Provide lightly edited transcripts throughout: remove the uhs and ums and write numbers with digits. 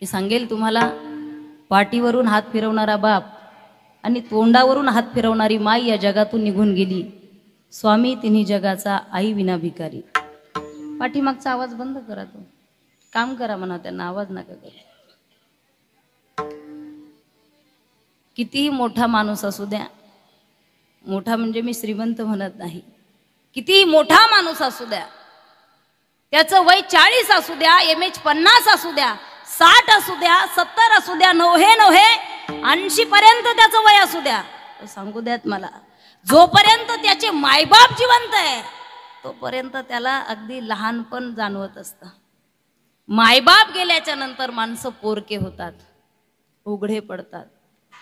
मी सांगेल तुम्हाला, पाठीवरून हात फिरवणारा बाप आणि तोंडावरून हात फिरवणारी माई या जगातून निघून गेली। स्वामी तिन्ही जगाचा, आई विना भिकारी। पाठीमागचा आवाज बंद करा, तो काम करा म्हणा, त्यांना आवाज नका करू। कितीही मोठा माणूस असू द्या, मोठा म्हणजे मी श्रीमंत म्हणत नाही, कितीही मोठा माणूस असू द्या, त्याचं वय 40 असू द्या, MH 50 असू द्या, 60 असू द्या, 70 असू द्या, 80 पर्यंत त्याचं वय असू द्या, सांगू द्यात मला, जोपर्यंत त्याचे मायबाप जिवंत आहे तोपर्यंत त्याला अगदी लहानपण जाणवत असतं। मायबाप गेल्याच्या नंतर माणसं पोरके होतात, उघडे पडतात।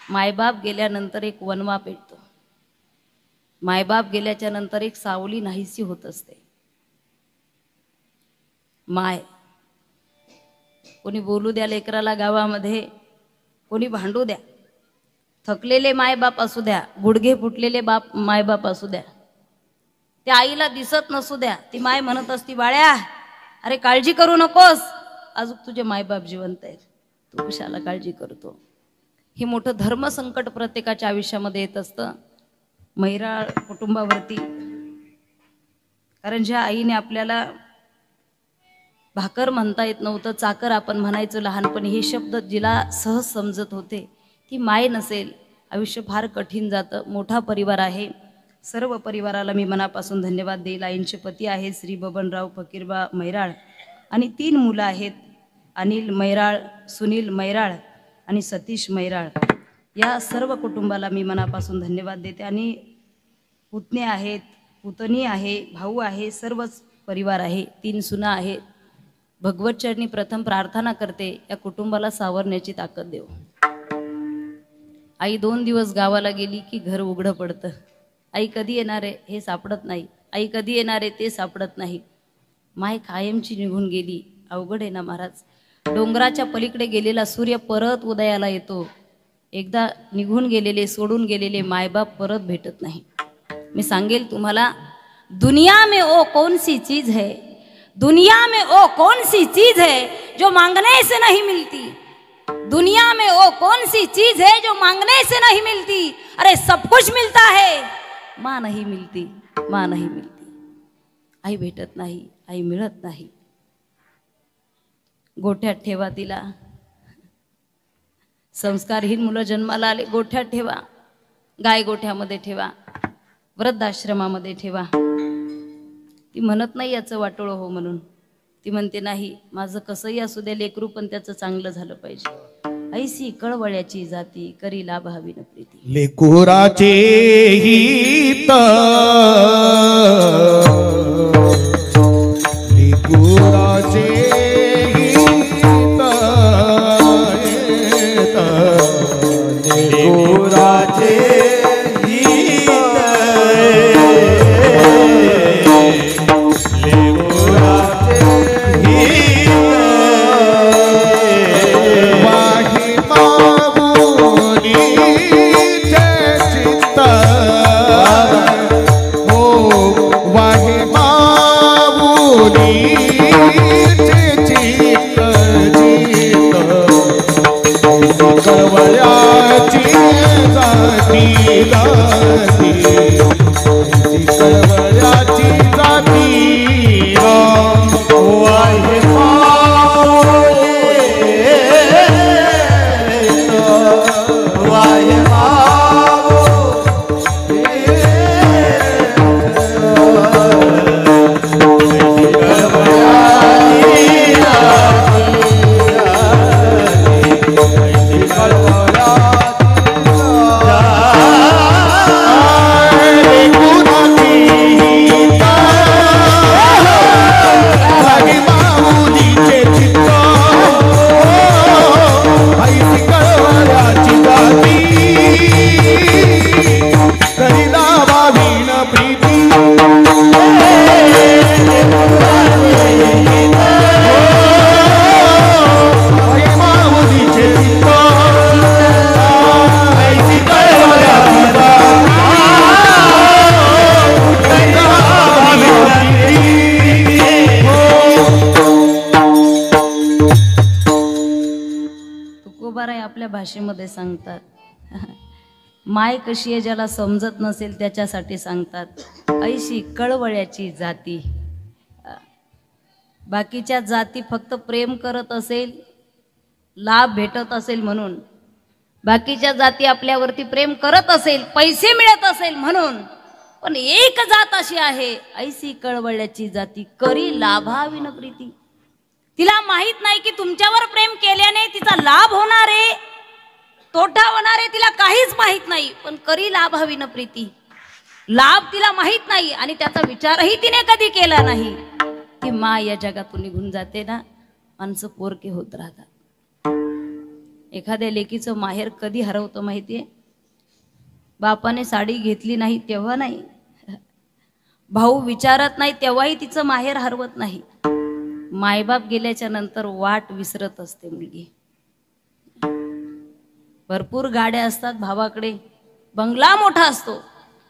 मायबाप गेल्यानंतर एक वनवा पेटतो, मायबाप गेल्याच्या नंतर एक सावली नाहीशी होत असते। माय कोणी बोलू द्या लेकराला, गावामध्ये कोणी भांडू द्या, थकलेले मायबाप असू द्या, गुडघे फुटलेले बाप मायबाप असू द्या, त्या आईला दिसत नसू द्या, ती माय म्हणत असती, बाळ्या अरे काळजी करू नकोस, अजून तुझे मायबाप जिवंत आहेत, तू कशाला काळजी करतो। ही मोठं धर्मसंकट प्रत्येकाच्या आयुष्यामध्ये येत असतं, मैराळ कुटुंबावरती। कारण ज्या आईने आपल्याला भाकर म्हणता येत नव्हतं, चाकर आपण म्हणायचो लहानपणी, हे शब्द जिला सहज समजत होते, ती माय नसेल आयुष्य फार कठीण जातं। मोठा परिवार आहे, सर्व परिवाराला मी मनापासून धन्यवाद देईल। आईंचे पती आहेत श्री बबनराव फकीरबा मैराळ आणि 3 मुलं आहेत, अनिल मैराळ, सुनील मैराळ आणि सतीश मैराळ। या सर्व कुटुंबाला मी मनापासून धन्यवाद देते। आणि पुतणे आहेत, पुतणी आहे, भाऊ आहे, सर्वच परिवार आहे, 3 सुना आहेत। भगवत चरणी प्रथम प्रार्थना करते, या कुटुंबाला सावरण्याची ताकद देव। आई 2 दिवस गावाला गेली की घर उघडं पडतं, आई कधी येणार आहे हे सापडत नाही, आई कधी येणार आहे ते सापडत नाही। माय कायमची निघून गेली, अवघड आहे ना महाराज। डोंगराच्या पलीकडे गेलेला सूर्य परत उदयाला येतो, एकदा निघून गेलेले, सोडून गेलेले मायबाप परत भेटत नाही। मी सांगेल तुम्हाला, दुनिया में वो कौन सी चीज है, दुनिया में वो कौन सी चीज है जो मांगने से नहीं मिलती, दुनिया में वो कौन सी चीज है जो मांगने से नहीं मिलती। अरे सब कुछ मिलता है, माँ नहीं मिलती, माँ नहीं मिलती। आई भेटत नाही, आई मिळत नाही। गोठ्यात ठेवा तिला, संस्कारहीन मुलं जन्माला आले गोठ्यात ठेवा, गाय गोठ्यामध्ये ठेवा, वृद्धाश्रमामध्ये ठेवा। ती म्हणत नाही याचं वाटोळं हो म्हणून, ती म्हणते नाही, माझं कसंही असू द्या लेकरू, पण त्याचं चांगलं झालं पाहिजे। ऐसी कळवळ्याची जाती, करी लाभावी न प्रीती। लेकुराचे हित, लेकुराचे हित, लेकुराचे तुकोबाराय आपल्या भाषेमध्ये सांगतात माय कशी आहे ज्याला समजत नसेल त्याच्यासाठी सांगतात ऐशी कळवळ्याची जाती. बाकीच्या जाती फक्त प्रेम करत असेल, लाभ भेटत असेल म्हणून, बाकीच्या जाती आपल्यावरती प्रेम करत असेल, पैसे मिळत असेल म्हणून, पण एक जात अशी आहे ऐसी कळवळ्याची जाती करी लाभाविन प्रीती. तिला माहित नाही की तुमच्यावर प्रेम केल्याने तिचा लाभ होणार आहे, तोटा होणार आहे, तिला काहीच माहित नाही, पण करी लाभाविन प्रीती. लाभ तिला माहित नाही आणि त्याचा विचारही तिने कधी केला नाही. की मा या जगातून निघून जाते ना, माणसं पोरके होत राहतात. एखाद्या लेकीचं माहेर कधी हरवतं माहितीये? बापाने साडी घेतली नाही तेव्हा नाही, भाऊ विचारत नाही तेव्हाही तिचं माहेर हरवत नाही. मायबाप गेल्याच्या नंतर वाट विसरत असते मुलगी. भरपूर गाड्या असतात भावाकडे, बंगला मोठा असतो,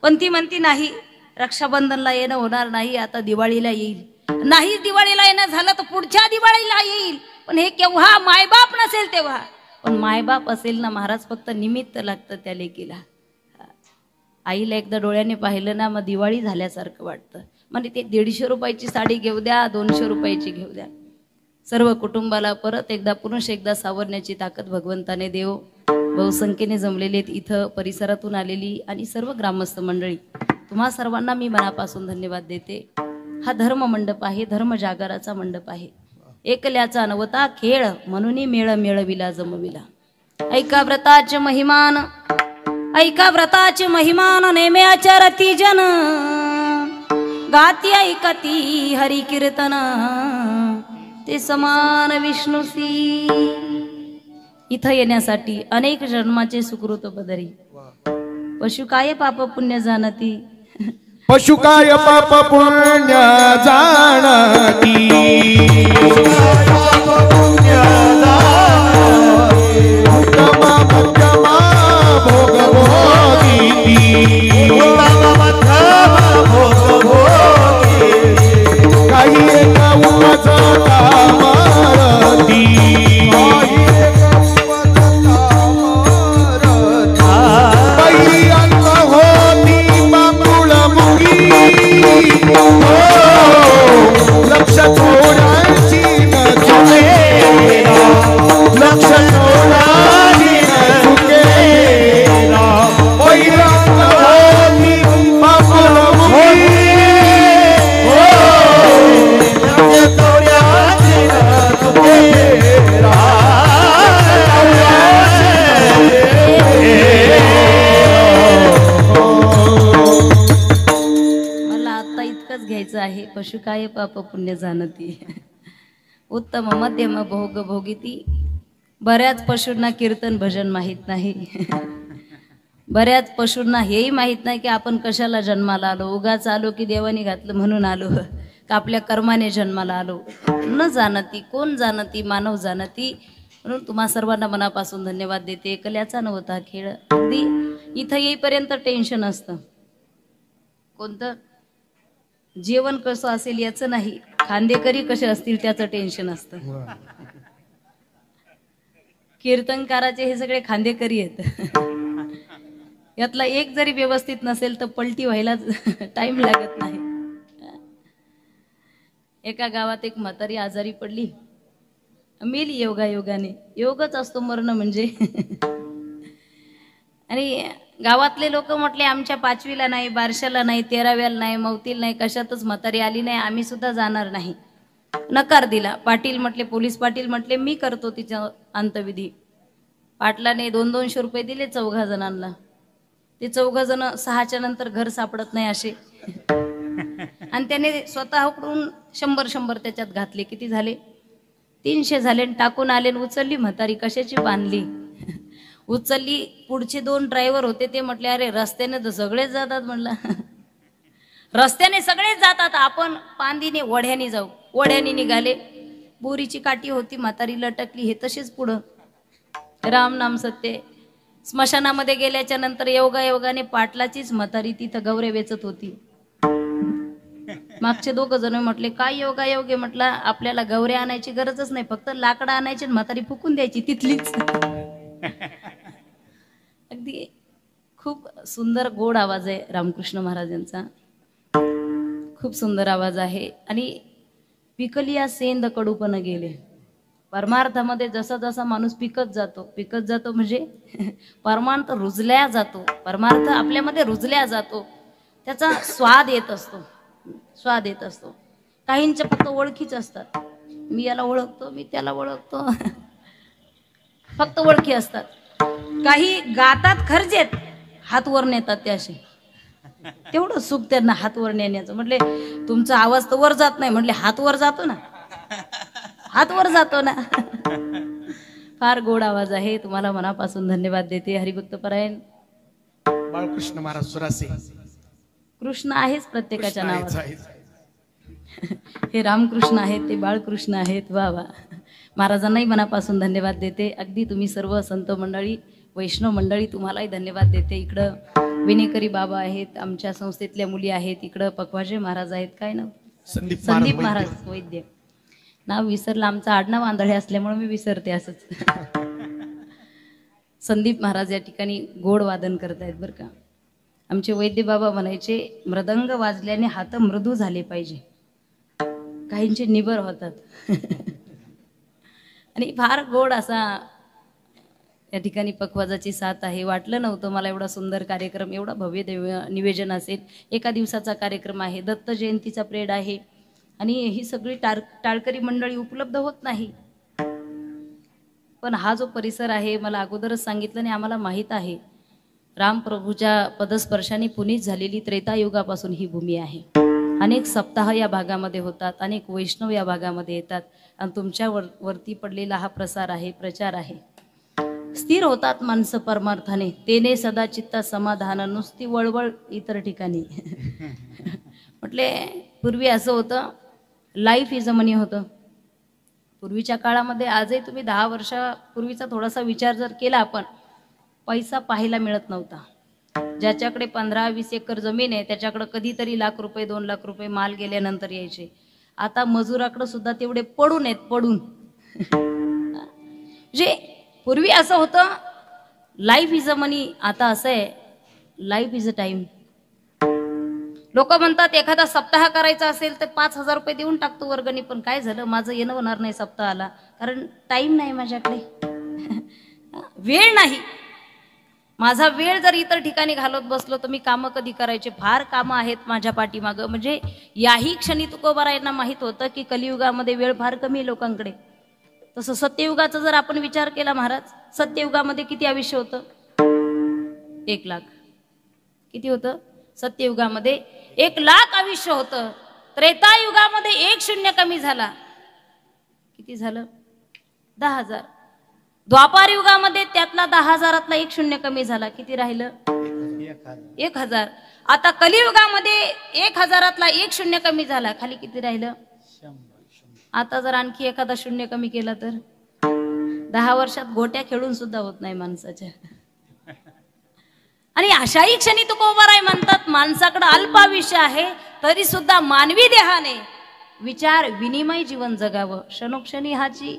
पण ती म्हणती नाही रक्षाबंधनला येणं होणार नाही, आता दिवाळीला येईल. नाही दिवाळीला येणं झालं तर पुढच्या दिवाळीला येईल, पण हे केव्हा मायबाप नसेल तेव्हा. पण मायबाप असेल ना महाराज, फक्त निमित्त लागतं त्या लेकीला. आईला एकदा डोळ्याने पाहिलं ना मग दिवाळी झाल्यासारखं वाटतं. म्हणजे ते 150 रुपयाची साडी घेऊ द्या, 200 रुपयाची घेऊ द्या, सर्व कुटुंबाला परत एकदा पुरुष एकदा सावरण्याची ताकद भगवंताने देव. बहुसंख्येने जमलेले इथं परिसरातून आलेली आणि सर्व ग्रामस्थ मंडळी, तुम्हा सर्वांना मी मनापासून धन्यवाद देते. हा धर्म मंडप आहे, धर्म जागराचा मंडप आहे. एकल्याचा नवता खेळ म्हणून मेळ मेळविला जमविला. ऐका व्रताचे महिमान, ऐका व्रताचे महिमान, नेम्याच्या रती जन गाती ऐकती हरी कीर्तन, ते समान विष्णुसी. इथं येण्यासाठी अनेक जन्माचे सुकृत बदरी. पशु काय पाप पुण्य जाणती, पशु काय पाप पुण्य जाणती. उत्तमा मध्यमा भोग भोगिती. काही एका उपजता मारती. बाई अंग होती बांबुळ मुगी. लक्ष थोडाची न चुकेला, लक्ष थोडाची न चुकेला. बाई अंग होती बांबुळ मुगी. लक्ष थोडाची न चुकेला. घ्यायचं आहे. पशु काय पाप पुण्य जाणती, उत्तम मध्यम भोग भोगिती. बऱ्याच पशूंना कीर्तन भजन माहित नाही. बऱ्याच पशूंना हेही माहित नाही की आपण कशाला जन्माला आलो. उगाच आलो की देवाने घातलं म्हणून आलो, का आपल्या कर्माने जन्माला आलो. न जाणती, कोण जाणती, मानव जाणती. म्हणून तुम्हा सर्वांना मनापासून धन्यवाद देते. एकल्याचा नव्हता खेळ. अगदी इथं येईपर्यंत टेन्शन असतं. कोणतं? जेवण कसं असेल याचं नाही, खांदेकरी कसे असतील त्याचं टेन्शन असतं. कीर्तनकाराचे हे सगळे खांदेकरी आहेत. यातला एक जरी व्यवस्थित नसेल तर पलटी व्हायला टाइम लागत नाही. एका गावात एक म्हातारी आजारी पडली, मेली योगायोगाने. योगच असतो मरण म्हणजे. आणि गावातले लोक म्हटले आमच्या 5वीला नाही, 12ला नाही, 13व्याला नाही, मौतीला नाही, कशातच म्हातारी आली नाही, आम्ही सुद्धा जाणार नाही. नकार दिला. पाटील म्हटले, पोलीस पाटील म्हटले मी करतो तिचा अंतविधी. पाटलाने 200-200 रुपये दिले 4 जणांना. ते 4 जण 6च्या नंतर घर सापडत नाही असे. आणि त्याने स्वतःकडून 100-100 त्याच्यात घातले. किती झाले? 300 झाले. टाकून आले, उचलली म्हातारी. कशाची बांधली? उचलली. पुढचे 2 ड्रायव्हर होते, ते म्हटले अरे रस्त्याने तर सगळेच जातात. म्हणलं रस्त्याने सगळेच जातात, आपण पांदीने वड्याने जाऊ. वड्याने निघाले. बोरीची काठी होती, म्हातारी लटकली. हे तसेच पुढं. राम नाम सत्य. स्मशानामध्ये गेल्याच्या नंतर योगायोगाने पाटलाचीच म्हातारी तिथं गौरे वेचत होती. मागचे 2 जण म्हटले काय योगायोग आहे. म्हटलं आपल्याला गौरे आणायची गरजच नाही, फक्त लाकडं आणायची, म्हातारी फुकून द्यायची तिथलीच. खूप सुंदर गोड आवाज आहे रामकृष्ण महाराजांचा, खूप सुंदर आवाज आहे. आणि पिकलिया सेंद कडूपण गेले. परमार्थामध्ये जसा जसा माणूस पिकत जातो म्हणजे परमार्थ रुजल्या जातो, परमार्थ आपल्यामध्ये रुजल्या जातो, त्याचा स्वाद येत असतो. काहींच्या फक्त ओळखीच असतात, मी याला ओळखतो, मी त्याला ओळखतो, फक्त ओळखी असतात. काही गातात खर्जेत, हात वर नेतात ते असे, तेवढं सुख त्यांना हात वर नेण्याचं. म्हटले तुमचा आवाज तर वर जात नाही, म्हटले हात वर जातो ना, हात वर जातो ना. फार गोड आवाज आहे. तुम्हाला मनापासून धन्यवाद देते. हरिभक्त परायण बाळकृष्ण महाराज सुरासे. कृष्ण आहेच प्रत्येकाच्या नावात. हे रामकृष्ण आहेत, ते बाळकृष्ण आहेत. वा वा. महाराजांनाही मनापासून धन्यवाद देते. अगदी तुम्ही सर्व संत मंडळी, वैष्णव मंडळी, तुम्हालाही धन्यवाद देते. इकडं विनेकरी बाबा आहेत, आमच्या संस्थेतल्या मुली आहेत, इकडं पखवाजे महाराज आहेत, काय नाव, संदीप महाराज वैद्य, नाव विसरलं, आमचं आडनाव आंधळे असल्यामुळे मी विसरते असंच. संदीप महाराज या ठिकाणी गोड वादन करतायत बरं का. आमचे वैद्य बाबा म्हणायचे मृदंग वाजल्याने हात मृदू झाले पाहिजे, काहींचे निबर होतात. आणि फार गोड असा या ठिकाणी पखवाजाची साथ आहे. वाटलं नव्हतं मला एवढा सुंदर कार्यक्रम, एवढा भव्य निवेदन असेल. एका दिवसाचा कार्यक्रम आहे, दत्त जयंतीचा प्रेड आहे आणि ही सगळी टाळकरी मंडळी उपलब्ध होत नाही. पण हा जो परिसर आहे, मला अगोदरच सांगितलं आणि आम्हाला माहीत आहे, रामप्रभूच्या पदस्पर्शाने पुनीत झालेली त्रेतायुगापासून ही भूमी आहे. अनेक सप्ताह या भागामध्ये होतात, अनेक वैष्णव या भागामध्ये येतात आणि तुमच्या वरती पडलेला हा प्रसार आहे, प्रचार आहे. स्थिर होतात माणसं परमार्थाने, तेने सदा चित्ता समाधान, नुसती वळवळ इतर ठिकाणी. म्हटले पूर्वी असं होतं, लाईफ इज अ मनी होतं पूर्वीच्या काळामध्ये. आजही तुम्ही 10 वर्षापूर्वीचा थोडासा विचार जर केला आपण, पैसा पाहायला मिळत नव्हता. ज्याच्याकडे 15-20 एकर जमीन आहे त्याच्याकडे कधीतरी लाख रुपये 2 लाख रुपये माल गेल्यानंतर यायचे. आता मजुराकडे सुद्धा तेवढे पडून आहेत, पडून. म्हणजे पूर्वी असं होतं लाईफ इज अ मनी, आता असं आहे लाईफ इज अ टाइम. लोक म्हणतात एखादा सप्ताह करायचा असेल तर 5,000 रुपये देऊन टाकतो वर्गणी, पण काय झालं माझं येणं होणार नाही सप्ताहाला, कारण टाइम नाही माझ्याकडे, वेळ नाही. माझा वेळ जर इतर ठिकाणी घालवत बसलो तर मी कामं कधी करायचे, फार कामं आहेत माझ्या पाठीमागं. म्हणजे याही क्षणी तुकोबारायांना माहित होतं की कलियुगामध्ये वेळ फार कमी आहे लोकांकडे. तसं सत्ययुगाचा जर आपण विचार केला महाराज, सत्ययुगामध्ये किती आयुष्य होतं? 1 लाख. किती होतं? सत्ययुगामध्ये 1 लाख आयुष्य होतं. त्रेतायुगामध्ये 1 शून्य कमी झाला. किती झालं? 10,000. द्वापार युगामध्ये त्यातला 10,000तला 1 शून्य कमी झाला. किती राहिलं? 1,000. आता कलियुगामध्ये 1,000तला 1 शून्य कमी झाला. खाली किती राहिलं? 100. आता जर आणखी एखादा शून्य कमी केला तर 10 वर्षात गोट्या खेळून सुद्धा होत नाही माणसाच्या. आणि अशाही क्षणी तुकोबाराय म्हणतात माणसाकडे अल्प आयुष्य आहे तरी सुद्धा मानवी देहाने विचार विनिमय जीवन जगावं. क्षणोक्षणी हाची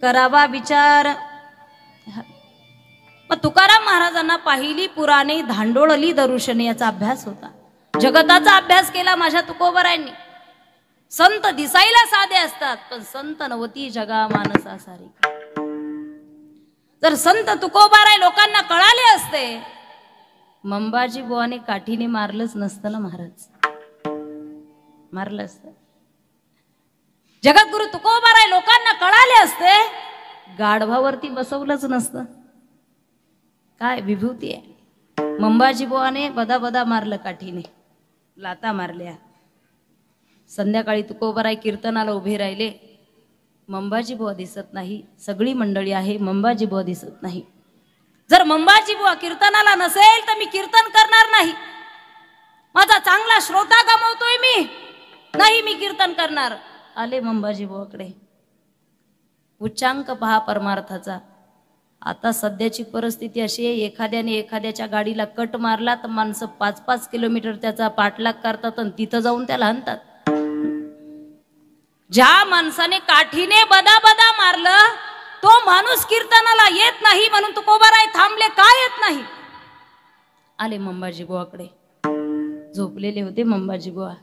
करावा विचार. मग तुकाराम महाराजांना पाहिली पुराणे धांडोळली दरुशने याचा अभ्यास होता. जगताचा अभ्यास केला माझ्या तुकोबारायांनी. संत दिसायला साधे असतात पण संत नवती जगा मानसा सारी. जर संत तुकोबाराय लोकांना कळाले असते, मंबाजी बुवाने काठीने मारलंच नसतं ना महाराज, मारलं असतं. जगद्गुरु तुकोबाराय लोकांना कळाले असते, गाढवावरती बसवलंच नसतं. काय विभूती आहे. मंबाजी बुवाने बदा बदा मारलं काठीने, लाता मारल्या. संध्याकाळी तुकोबाराय कीर्तनाला उभे राहिले, मंबाजी बुवा दिसत नाही. सगळी मंडळी आहे, मंबाजी बुवा दिसत नाही. जर मंबाजी बुवा कीर्तनाला नसेल तर मी कीर्तन करणार नाही. माझा चांगला श्रोता गमावतोय मी, नाही मी कीर्तन करणार. आले मंबाजी बुवाकडे. उच्चांक पहा परमार्थाचा. आता सध्याची परिस्थिती अशी आहे, एखाद्याने एखाद्याच्या गाडीला कट मारला तर माणसं 5-5 किलोमीटर त्याचा पाठलाग करतात आणि तिथं जाऊन त्याला हाणतात. ज्या माणसाने काठीने बदा बदा मारलं तो माणूस कीर्तनाला येत नाही म्हणून तुकोबाराय थांबले. का येत नाही? आले मंबाजी बुवाकडे. झोपलेले होते मंबाजी बुवा.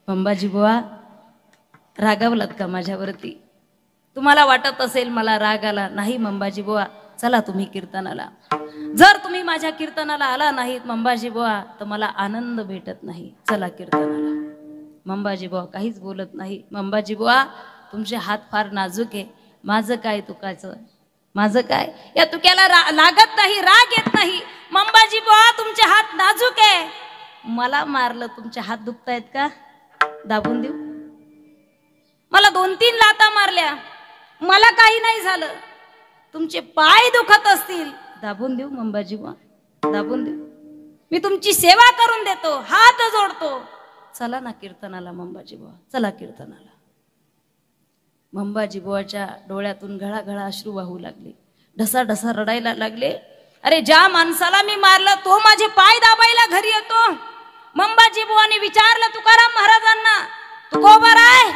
मंबाजी बुवा, रागावलात का माझ्यावरती? तुम्हाला वाटत असेल मला राग आला. नाही मंबाजी बुवा, चला तुम्ही कीर्तनाला. जर तुम्ही माझ्या कीर्तनाला आला नाहीत मंबाजी बुवा तर मला आनंद भेटत नाही. चला कीर्तनाला. मंबाजी बुवा काहीच बोलत नाही. मंबाजी बुवा, तुमचे हात फार नाजूक आहे. माझं काय तुकाचं, माझं काय? या तुक्याला लागत नाही, राग येत नाही. मंबाजी बुवा, तुमचे हात नाजूक आहे. मला मारलं, तुमचे हात दुखतायत का? दाबून देऊ? मला 2-3 लाथा मारल्या, मला काही नाही झालं. तुमचे पाय दुखत असतील, दाबून देऊ मंबाजी बुवा? दाबून देऊ? मी तुमची सेवा करून देतो, हात जोडतो. चला ना कीर्तनाला मंबाजी बुवा, चला कीर्तनाला. मंबाजी बुवाच्या डोळ्यातून घळाघळा अश्रू वाहू लागले. ढसा ढसा रडायला लागले. अरे, ज्या माणसाला मी मारलं तो माझे पाय दाबायला घरी येतो. मंबाजी बुवाने विचारलं तुकाराम महाराजांना, तुकोबाराय,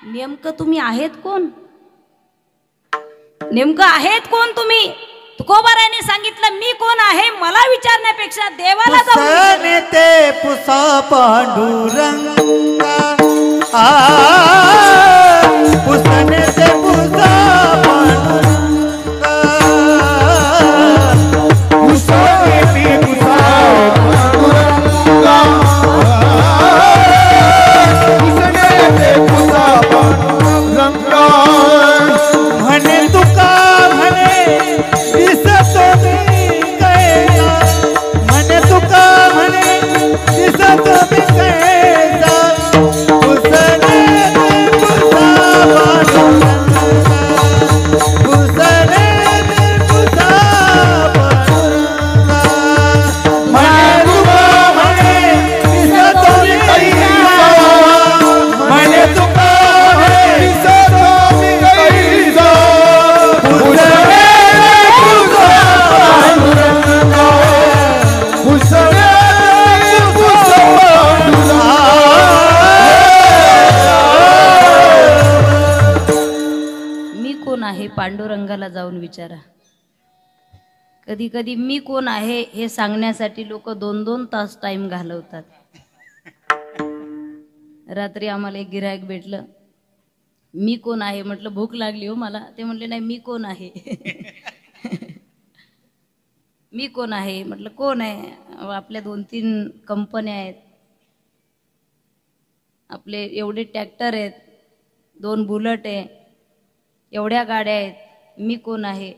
नेमकं तुम्ही आहेत कोण? नेमकं आहेत कोण तुम्ही? तुकोबारायने सांगितलं, मी कोण आहे मला विचारण्यापेक्षा देवाला जाऊन ते पुसा पांडुरंगा, पुसने ते पुसा पांडुरंगा, पुसने ते पुसा पांडुरंगा, पुसने ते पुसा पांडुरंगा. म्हणे तुका म्हणे दिसतो मी कैसा, म्हणे तुका म्हणे दिसतो मी कैसा, पुसने ते पुसा पांडुरंगा, पुसने ते पुसा पांडुरंगा. म्हणे तुका म्हणे दिसतो मी कैसा, म्हणे तुका म्हणे दिसतो मी कैसा, पुसने आहे पांडुरंगाला जाऊन विचारा. कधी कधी मी कोण आहे हे सांगण्यासाठी लोक 2-2 तास टाइम घालवतात. रात्री आम्हाला एक गिऱ्हाईक भेटलं. मी कोण आहे म्हटलं, भूक लागली हो मला. ते म्हणले, नाही मी कोण आहे. मी कोण आहे म्हटलं, कोण आहे? आपल्या 2-3 कंपन्या आहेत, आपले एवढे ट्रॅक्टर आहेत, 2 बुलेट आहे, एवढ्या गाड्या आहेत. मी कोण आहे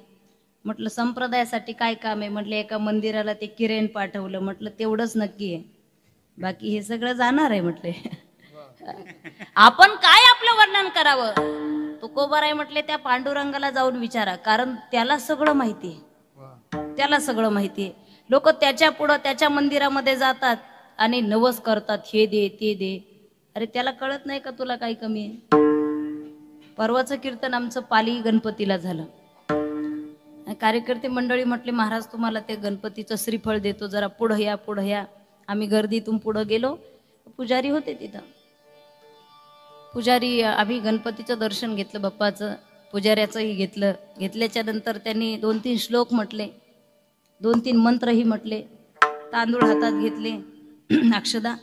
म्हटलं, संप्रदायासाठी काय काम आहे म्हटलं, एका मंदिराला ते किरेन पाठवलं म्हटलं, तेवढंच नक्की आहे, बाकी हे सगळं जाणार आहे म्हटले. आपण काय आपलं वर्णन करावं? तुकोबार आहे म्हटले, त्या पांडुरंगाला जाऊन विचारा, कारण त्याला सगळं माहिती आहे. त्याला सगळं माहिती आहे. लोक त्याच्या पुढं त्याच्या मंदिरामध्ये जातात आणि नवस करतात, हे दे ते दे. अरे त्याला कळत नाही का तुला काही कमी आहे? परवाचं कीर्तन आमचं पाली गणपतीला झालं. कार्यकर्ते मंडळी म्हटले, महाराज तुम्हाला ते गणपतीचं श्रीफळ देतो, जरा पुढं या पुढं या. आम्ही गर्दीतून पुढं गेलो. पुजारी होते तिथं. पुजारी, आम्ही गणपतीचं दर्शन घेतलं, बाप्पाचं, पुजाऱ्याचंही घेतलं. घेतल्याच्या नंतर त्यांनी 2-3 श्लोक म्हटले, 2-3 मंत्रही म्हटले. तांदूळ हातात घेतले, अक्षदा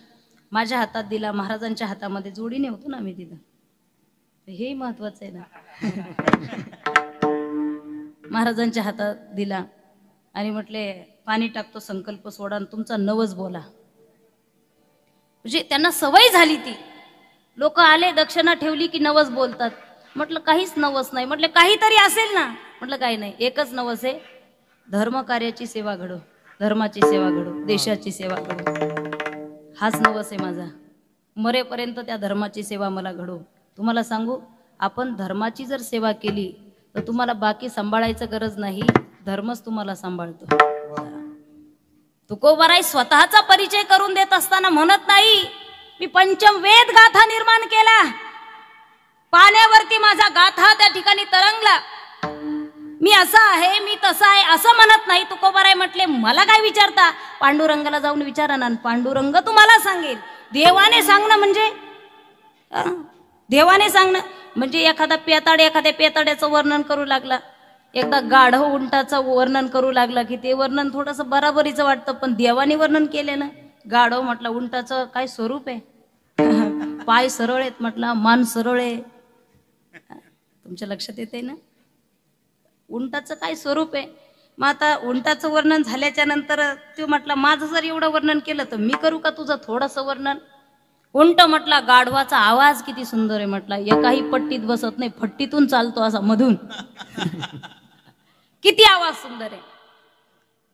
माझ्या हातात दिला, महाराजांच्या हातामध्ये जोडीने होतो ना आम्ही तिथं, हे महत्वाचं आहे ना. महाराजांच्या हातात दिला आणि म्हटले, पाणी टाकतो, संकल्प सोडा आणि तुमचा नवस बोला. म्हणजे त्यांना सवय झाली ती. लोक आले, दक्षिणा ठेवली की नवस बोलतात. म्हटलं काहीच नवस नाही. म्हटलं काहीतरी असेल ना. म्हटलं काही नाही, एकच नवस आहे, धर्म कार्याची सेवा घडो, धर्माची सेवा घडो, देशाची सेवा घडो. हाच नवस आहे माझा. मरेपर्यंत त्या धर्माची सेवा मला घडो. तुम्हाला सांगू, आपण धर्माची जर सेवा केली तर तुम्हाला बाकी सांभाळायचं गरज नाही, धर्मच तुम्हाला सांभाळतो. तुकोबाराय स्वतःचा परिचय करून देत असताना म्हणत नाही, मी पंचम वेद गाथा निर्माण केला, पाण्यावरती माझा गाथा त्या ठिकाणी तरंगला, मी असा आहे, मी तसा आहे असं म्हणत नाही. तुकोबाराय म्हटले, मला काय विचारता? पांडुरंगाला जाऊन विचारा ना, पांडुरंग तुम्हाला सांगेल. देवाने सांगणं म्हणजे, देवाने सांगणं म्हणजे एखादा पेताड एखाद्या पेताड्याचं वर्णन करू लागला, एकदा गाढव उंटाचं वर्णन करू लागला की ते वर्णन थोडंसं बराबरीचं वाटतं, पण देवाने वर्णन केले ना. गाढव म्हटलं उंटाचं काय स्वरूप आहे, पाय सरळ आहेत म्हटलं, मान सरळ आहे. तुमच्या लक्षात येते ना उंटाचं काय स्वरूप आहे. मग आता उंटाचं वर्णन झाल्याच्या नंतर तो म्हटला माझं जर एवढं वर्णन केलं तर मी करू का तुझं थोडंसं वर्णन. उंट म्हटला गाढवाचा आवाज किती सुंदर आहे म्हटला, एकाही पट्टीत बसत नाही, फट्टीतून चालतो असा मधून. किती आवाज सुंदर आहे.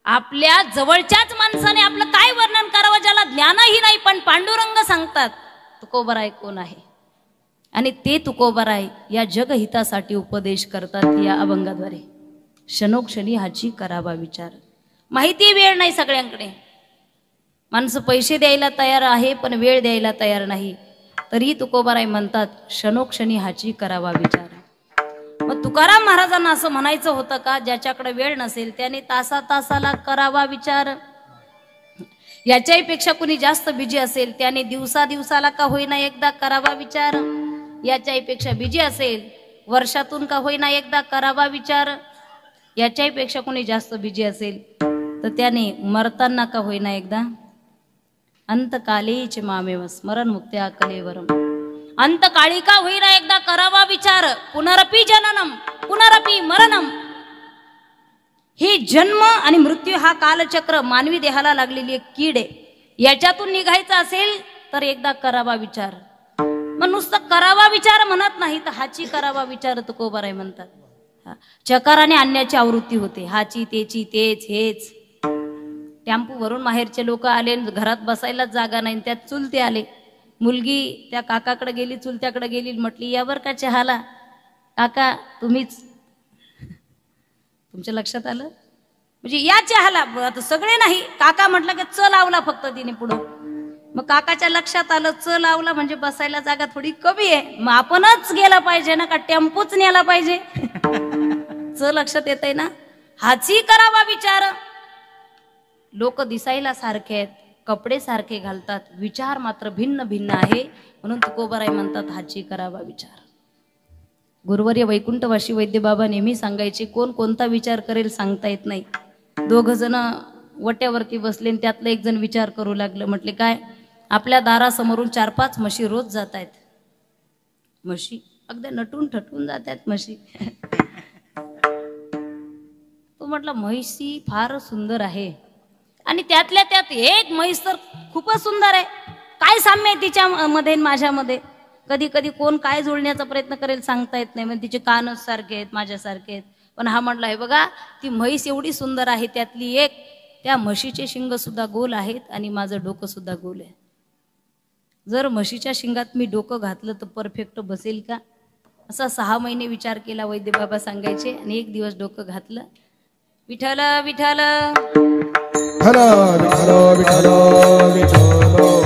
आपल्या जवळच्याच माणसाने आपलं काय वर्णन करावं ज्याला ज्ञानही नाही, पण पांडुरंग सांगतात तुकोबराय कोण आहे, आणि ते तुकोबराय या जगहितासाठी उपदेश करतात या अभंगाद्वारे. क्षणोक्षणी हाची करावा विचार. माहिती वेळ नाही सगळ्यांकडे, माणसं पैसे द्यायला तयार आहे पण वेळ द्यायला तयार नाही, तरी तुकोबराय म्हणतात क्षणोक्षणी हाची करावा विचार. मग तुकाराम महाराजांना असं म्हणायचं होतं का ज्याच्याकडे वेळ नसेल त्याने तासा तासाला करावा विचार. याच्याही पेक्षा कुणी जास्त बिजी असेल त्याने दिवसा दिवसाला का होईना एकदा करावा विचार. याच्याही पेक्षा बिजी असेल वर्षातून का होईना एकदा करावा विचार. याच्याही पेक्षा कोणी जास्त बिजी असेल तर त्याने मरताना का होईना एकदा अंतकालेच मामेव स्मरण मुक्त्या कलेवरम. अंतकाळी का होईना एकदा करावा विचार. पुनरपी जननम पुनरपी मरणम. हे जन्म आणि मृत्यू हा कालचक्र मानवी देहाला लागलेली एक कीड आहे. याच्यातून निघायचं असेल तर एकदा करावा विचार. मग नुसतं करावा विचार म्हणत नाही तर हाची करावा विचार तुकोबराय म्हणतात. चकाराने आणण्याची आवृत्ती होते, हाची तेची तेच हेच. टेम्पो भरून माहेरचे लोक आले, घरात बसायलाच जागा नाही, त्यात चुलते आले. मुलगी त्या काकाकडे गेली, चुलत्याकडे गेली, म्हटली यावर का चहाला. काका तुम्हीच. तुमच्या लक्षात आलं म्हणजे या चहाला. आता सगळे नाही, काका म्हटलं की च लावला फक्त तिने पुढं. मग काकाच्या लक्षात आलं च लावला म्हणजे बसायला जागा थोडी कमी आहे, मग आपणच गेला पाहिजे ना, का टेम्पोच न्यायला पाहिजे. च लक्षात येतंय ना. हाची करावा विचार. लोक दिसायला सारखे आहेत, कपडे सारखे घालतात, विचार मात्र भिन्न भिन्न आहे. म्हणून तुकोबराय म्हणतात हाची करावा विचार. गुरुवर्य वैकुंठवासी वैद्य बाबा नेहमी सांगायचे कोण कोणता विचार करेल सांगता येत नाही. 2 जण वट्यावरती बसले, त्यातलं एक जण विचार करू लागलं. म्हटले काय, आपल्या दारासमोरून 4-5 म्हशी रोज जात आहेत. म्हशी अगदी नटून ठटून जात आहेत म्हशी. तो म्हटलं म्हैसी फार सुंदर आहे, आणि त्यातल्या त्यात एक म्हैस तर खूपच सुंदर आहे. काय साम्य आहे तिच्या मध्ये माझ्यामध्ये. कधी कधी कोण काय जुळण्याचा प्रयत्न करेल सांगता येत नाही. म्हणजे तिचे कानच सारखे आहेत, माझ्यासारखे आहेत. पण हा म्हटला हे बघा ती म्हैस एवढी सुंदर आहे, त्यातली एक, त्या म्हशीचे शिंग सुद्धा गोल आहेत आणि माझं डोकं सुद्धा गोल आहे. जर म्हशीच्या शिंगात मी डोकं घातलं तर परफेक्ट बसेल का. असा 6 महिने विचार केला वैद्य बाबा सांगायचे, आणि एक दिवस डोकं घातलं. विठ्ठल विठ्ठल हर विठ्ठल विठ्ठल विठ्ठल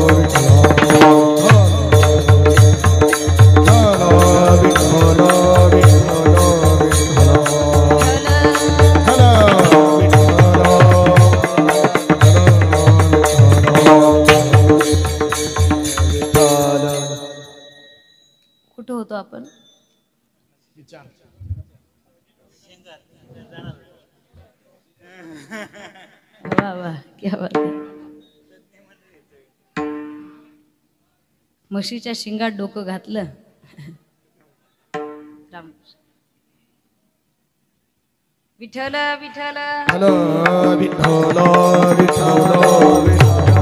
कुठं होतो आपण. वाह वाह क्या बात आहे. म्हशीच्या शिंगात डोकं घातलं. विठ्ठल विठ्ठल हर विठ्ठल विठ्ठल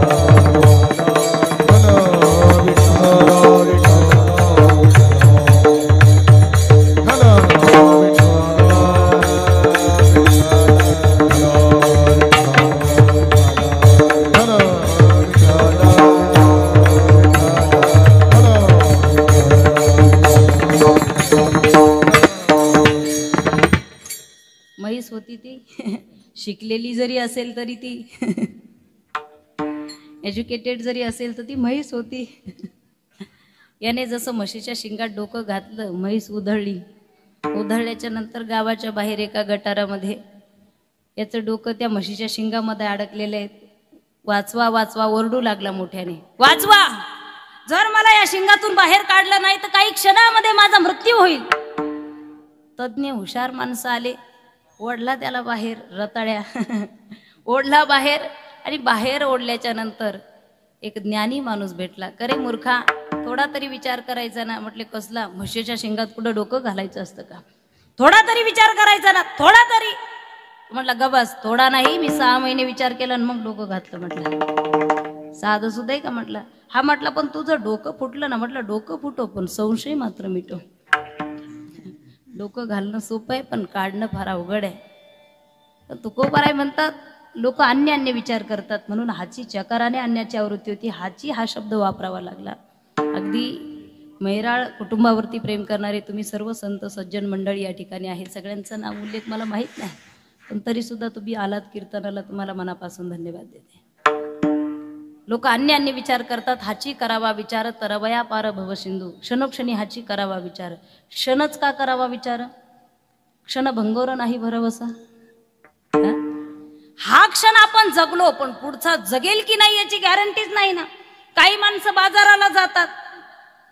म्हैस होती ती. शिकलेली जरी असेल तरी ती, एज्युकेटेड जरी असेल तर ती म्हैस होती. याने जसं म्हशीच्या शिंगात डोकं घातलं, म्हैस उधळली. उधळल्याच्या नंतर गावाच्या बाहेर एका गटारामध्ये याचं डोकं त्या म्हशीच्या शिंगामध्ये अडकलेलं आहे. वाचवा वाचवा ओरडू लागला मोठ्याने, वाचवा, जर मला या शिंगातून बाहेर काढलं नाही तर काही क्षणामध्ये माझा मृत्यू होईल. तज्ञ हुशार माणसं आले, ओढला त्याला बाहेर रताळ्या ओढला बाहेर आणि बाहेर ओढल्याच्या नंतर एक ज्ञानी माणूस भेटला. करे मूर्खा, थोडा तरी विचार करायचा ना. म्हटले कसला? म्हशीच्या शेंगात कुठं डोकं घालायचं असतं का? थोडा तरी विचार करायचा ना, थोडा तरी. म्हटलं गबस, थोडा नाही, मी 6 महिने विचार केला आणि मग डोकं घातलं. म्हटलं साधं सुद्धा आहे का? म्हटलं हा. म्हटलं पण तुझं डोकं फुटलं ना. म्हटलं डोकं फुटो पण संशय मात्र मिटो. डोकं घालणं सोपं आहे पण काढणं फार अवघड आहे. तुकोबाराय म्हणतात लोक अन्य अन्य विचार करतात म्हणून हाची चकाराने अन्याची आवृत्ती होती. हाची हा शब्द वापरावा लागला. अगदी मैराळ कुटुंबावरती प्रेम करणारे तुम्ही सर्व संत सज्जन मंडळी या ठिकाणी आहे. सगळ्यांचं नाव उल्लेख मला माहीत नाही पण तरी सुद्धा तुम्ही आलात कीर्तनाला, तुम्हाला मनापासून धन्यवाद देते. लोक अन्य अन्य विचार करतात. हाची करावा विचार तरवया पार भवसिंधू. क्षणोक्षणी हाची करावा विचार. क्षणच का करावा विचार? क्षण भंगोर नाही भरवसा. हा क्षण आपण जगलो पण पुढचा जगेल की नाही याची गॅरंटीच नाही ना. काही माणसं बाजाराला जातात,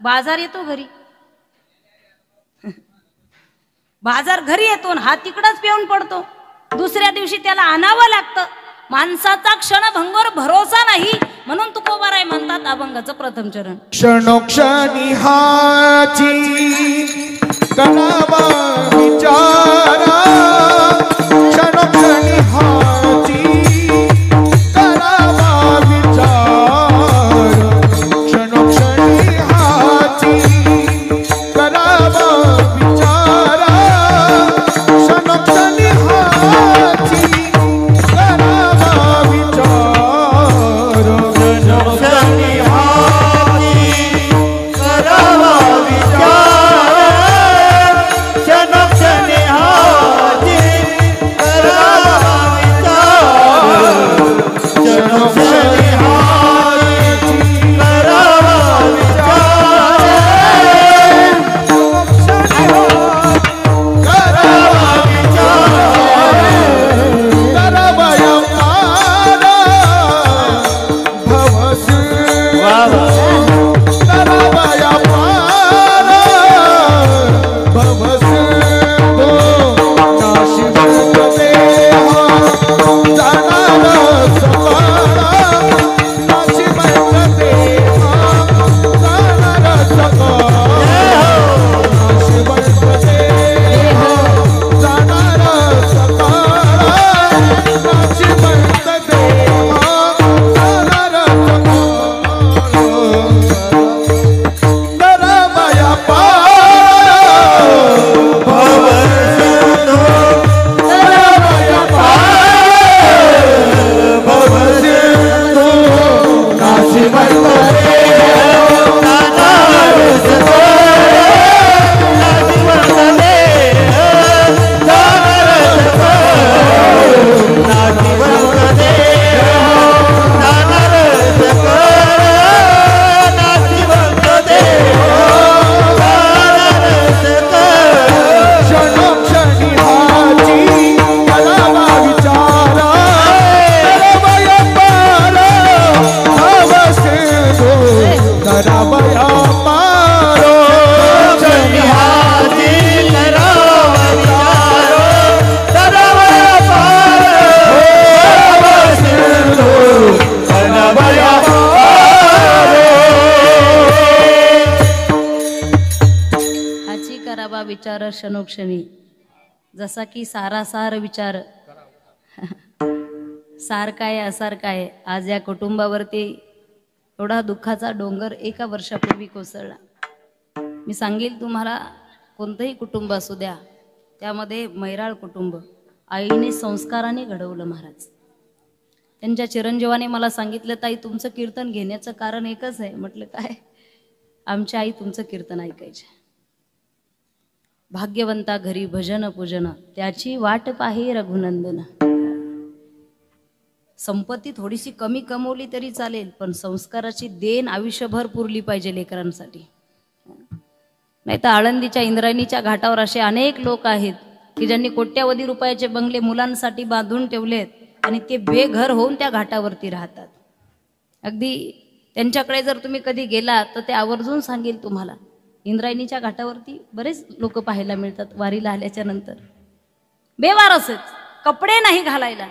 बाजार येतो घरी, बाजार घरी येतो हा तिकडच पिऊन पडतो. दुसऱ्या दिवशी त्याला आणावं लागतं. माणसाचा क्षणभंगोर भरोसा नाही म्हणून तुकोबाराय म्हणतात अभंगाचं प्रथम चरण. क्षणोक्षणी हाची करावा विचारा. क्षणोक्षणी हाची करावा विचार. क्षणोक्षणी हाची करावा विचारा. क्षणोक्षणी हाची करावा विचार. क्षणोक्षणी हाची करावा विचार. क्षणोक्षणी हाची करावा विचार. क्षणोक्षणी हाची करावा विचार. करावा विचार. करावया पारा भवसिंधू. करावया पारा भवसिंधू. नाशिवंत देहा जाणारा सकाळा. नाशिवंत देहा जाणारा सकाळा. नाशिवंत देहा जाणारा सकाळा. नाशिवंत देहा जाणारा सकाळा. करावया पारा भवसिंधू. करावया पारा भवसिंधू. नाशिवंत देहा जाणारा सकाळा. नाशिवंत देहा जाणारा सकाळा. नाशिवंत देहा जाणारा सकाळा. नाशिवंत देहा जाणारा सकाळा. क्षणोक्षणी हाची करावा विचारा. करावया पारा भवसिंधू. करावया पारा. क्षणी हाची करावा विचार. करावया पारा भवसिंधू. करावया हाची करावा विचार क्षणोक्षणी. जसा की सारासार विचार सार काय असार काय. आज या कुटुंबावरती एवढा दुःखाचा डोंगर एका वर्षापूर्वी कोसळला. मी सांगेल तुम्हाला कोणतंही कुटुंब असू द्या त्यामध्ये मैराळ कुटुंब आईने संस्काराने घडवलं. महाराज त्यांच्या चिरंजीवाने मला सांगितलं ताई तुमचं कीर्तन घेण्याचं कारण एकच आहे. म्हटलं काय? आमची आई तुमचं कीर्तन ऐकायचे. भाग्यवंता घरी भजन पूजन त्याची वाट पाहे रघुनंदन. संपत्ती थोडीशी कमी कमवली तरी चालेल पण संस्काराची देण आयुष्यभर पुरली पाहिजे लेकरांसाठी. नाही तर आळंदीच्या इंद्रायणीच्या घाटावर असे अनेक लोक आहेत की ज्यांनी कोट्यावधी रुपयाचे बंगले मुलांसाठी बांधून ठेवलेत आणि ते बेघर होऊन त्या घाटावरती राहतात. अगदी त्यांच्याकडे जर तुम्ही कधी गेला तर ते आवर्जून सांगेल तुम्हाला. इंद्रायणीच्या घाटावरती बरेच लोक पाहायला मिळतात वारीला आल्याच्या नंतर. बेवारसच, कपडे नाही घालायला,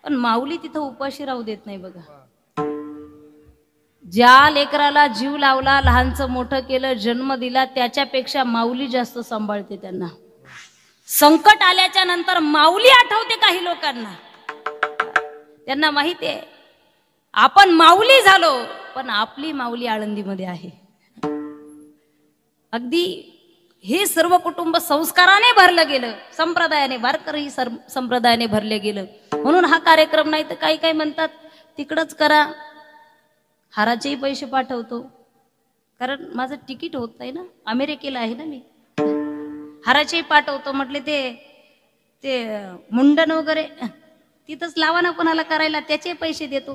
पण माऊली तिथं उपाशी राहू देत नाही बघा. ज्या लेकराला जीव लावला, लहानचं मोठं केलं, जन्म दिला, त्याच्यापेक्षा माऊली जास्त सांभाळते त्यांना. संकट आल्याच्या नंतर माऊली आठवते काही लोकांना. त्यांना माहिती आहे आपण माऊली झालो, पण आपली माऊली आळंदीमध्ये आहे. अगदी हे सर्व कुटुंब संस्काराने भरलं गेलं, संप्रदायाने, वारकरी संप्रदायाने भरले गेलं. म्हणून हा कार्यक्रम नाही तर काही काही म्हणतात तिकडच करा, हाराचेही पैसे पाठवतो, कारण माझं तिकीट होत नाही ना, अमेरिकेला आहे ना मी, हाराचेही पाठवतो. म्हटले ते मुंडन वगैरे तिथंच लावा ना कोणाला करायला, त्याचे पैसे देतो.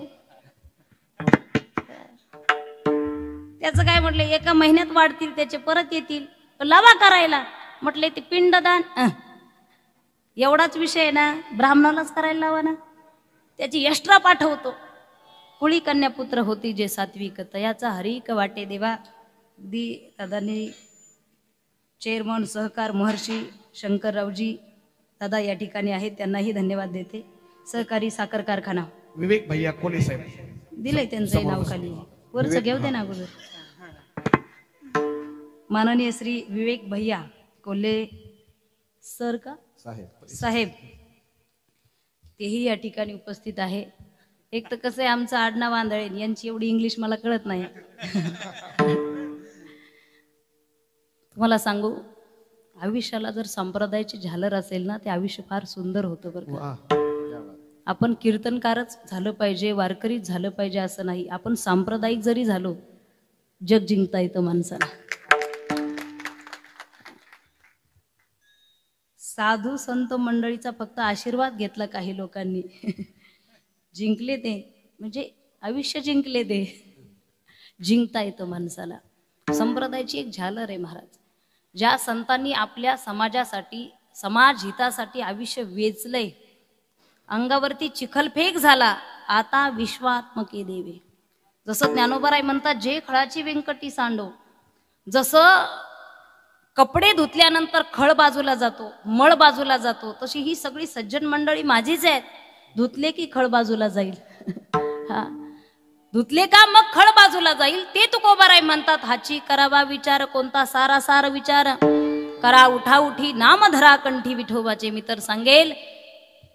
त्याचं काय म्हटले, एका महिन्यात वाढतील त्याचे, परत येतील, लावा करायला. म्हटले ते पिंडदान एवढाच विषय आहे ना, ब्राह्मणालाच करायला लावा ना, त्याची एक्स्ट्रा पाठवतो. कुळी कन्यापुत्र होती जे सात्विक, तयाचा हरिक वाटे देवा. अगदी दादांनी चेअरमन सहकार महर्षी शंकररावजी दादा या ठिकाणी आहेत, त्यांनाही धन्यवाद देते. सहकारी साखर कारखाना विवेक भैया कोले साहेब दिलंय त्यांचं नाव खाली, वरचं घेऊ दे ना अगोदर. माननीय श्री विवेक भैया कोल्हे सर का साहेब, तेही या ठिकाणी उपस्थित आहे. एक तर कसं आहे, आमचं आडनाव आंधळे, यांची एवढी इंग्लिश मला कळत नाही. तुम्हाला सांगू, आयुष्याला जर संप्रदायाची झालर असेल ना, ते आयुष्य फार सुंदर होतं बरं का. आपण कीर्तनकारच झालं पाहिजे, वारकरीच झालं पाहिजे असं नाही. आपण सांप्रदायिक जरी झालो, जग जिंकता येतं माणसाला. साधू संत मंडळीचा फक्त आशीर्वाद घेतला काही लोकांनी, जिंकले ते, म्हणजे आयुष्य जिंकले ते. जिंकता येतं माणसाला. संप्रदायाची एक झालर आहे महाराज. ज्या संतांनी आपल्या समाजासाठी, समाज हितासाठी आयुष्य वेचलंय, अंगावरती चिखलफेक झाला, आता विश्वात्मके देवे. जसं ज्ञानोबाराय म्हणतात, जे खळाची व्यंकटी सांडो. जसं कपडे धुतल्यानंतर खळ बाजूला जातो, मळ बाजूला जातो, तशी ही सगळी सज्जन मंडळी माझीच आहेत. धुतले की खळ बाजूला जाईल. हा, धुतले का मग खळ बाजूला जाईल. ते तुकोबाराय म्हणतात, हाची करावा विचार, कोणता सारा सार विचार करा, उठा उठी नाम धरा कंठी विठोबाचे. मी तर सांगेल,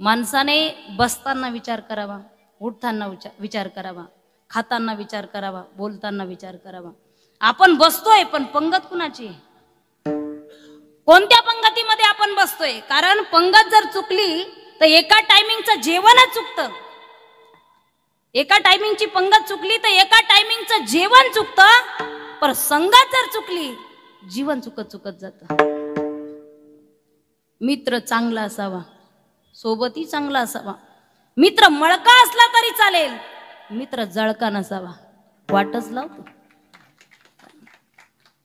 माणसाने बसताना विचार करावा, उठताना विचार करावा, खाताना विचार करावा, बोलताना विचार करावा. आपण बसतोय पण पंगत कुणाची, कोणत्या पंगतीमध्ये आपण बसतोय. कारण पंगत जर चुकली तर एका टायमिंगचं जेवणच चुकतं. एका टायमिंगची पंगत चुकली तर एका टायमिंगचं जेवण चुकतं. पण संगत जर चुकली, जीवन चुकत चुकत जातं. मित्र चांगला असावा, सोबती चांगला असावा. मित्र मळका असला तरी चालेल, मित्र जळका नसावा, वाटच लावतो.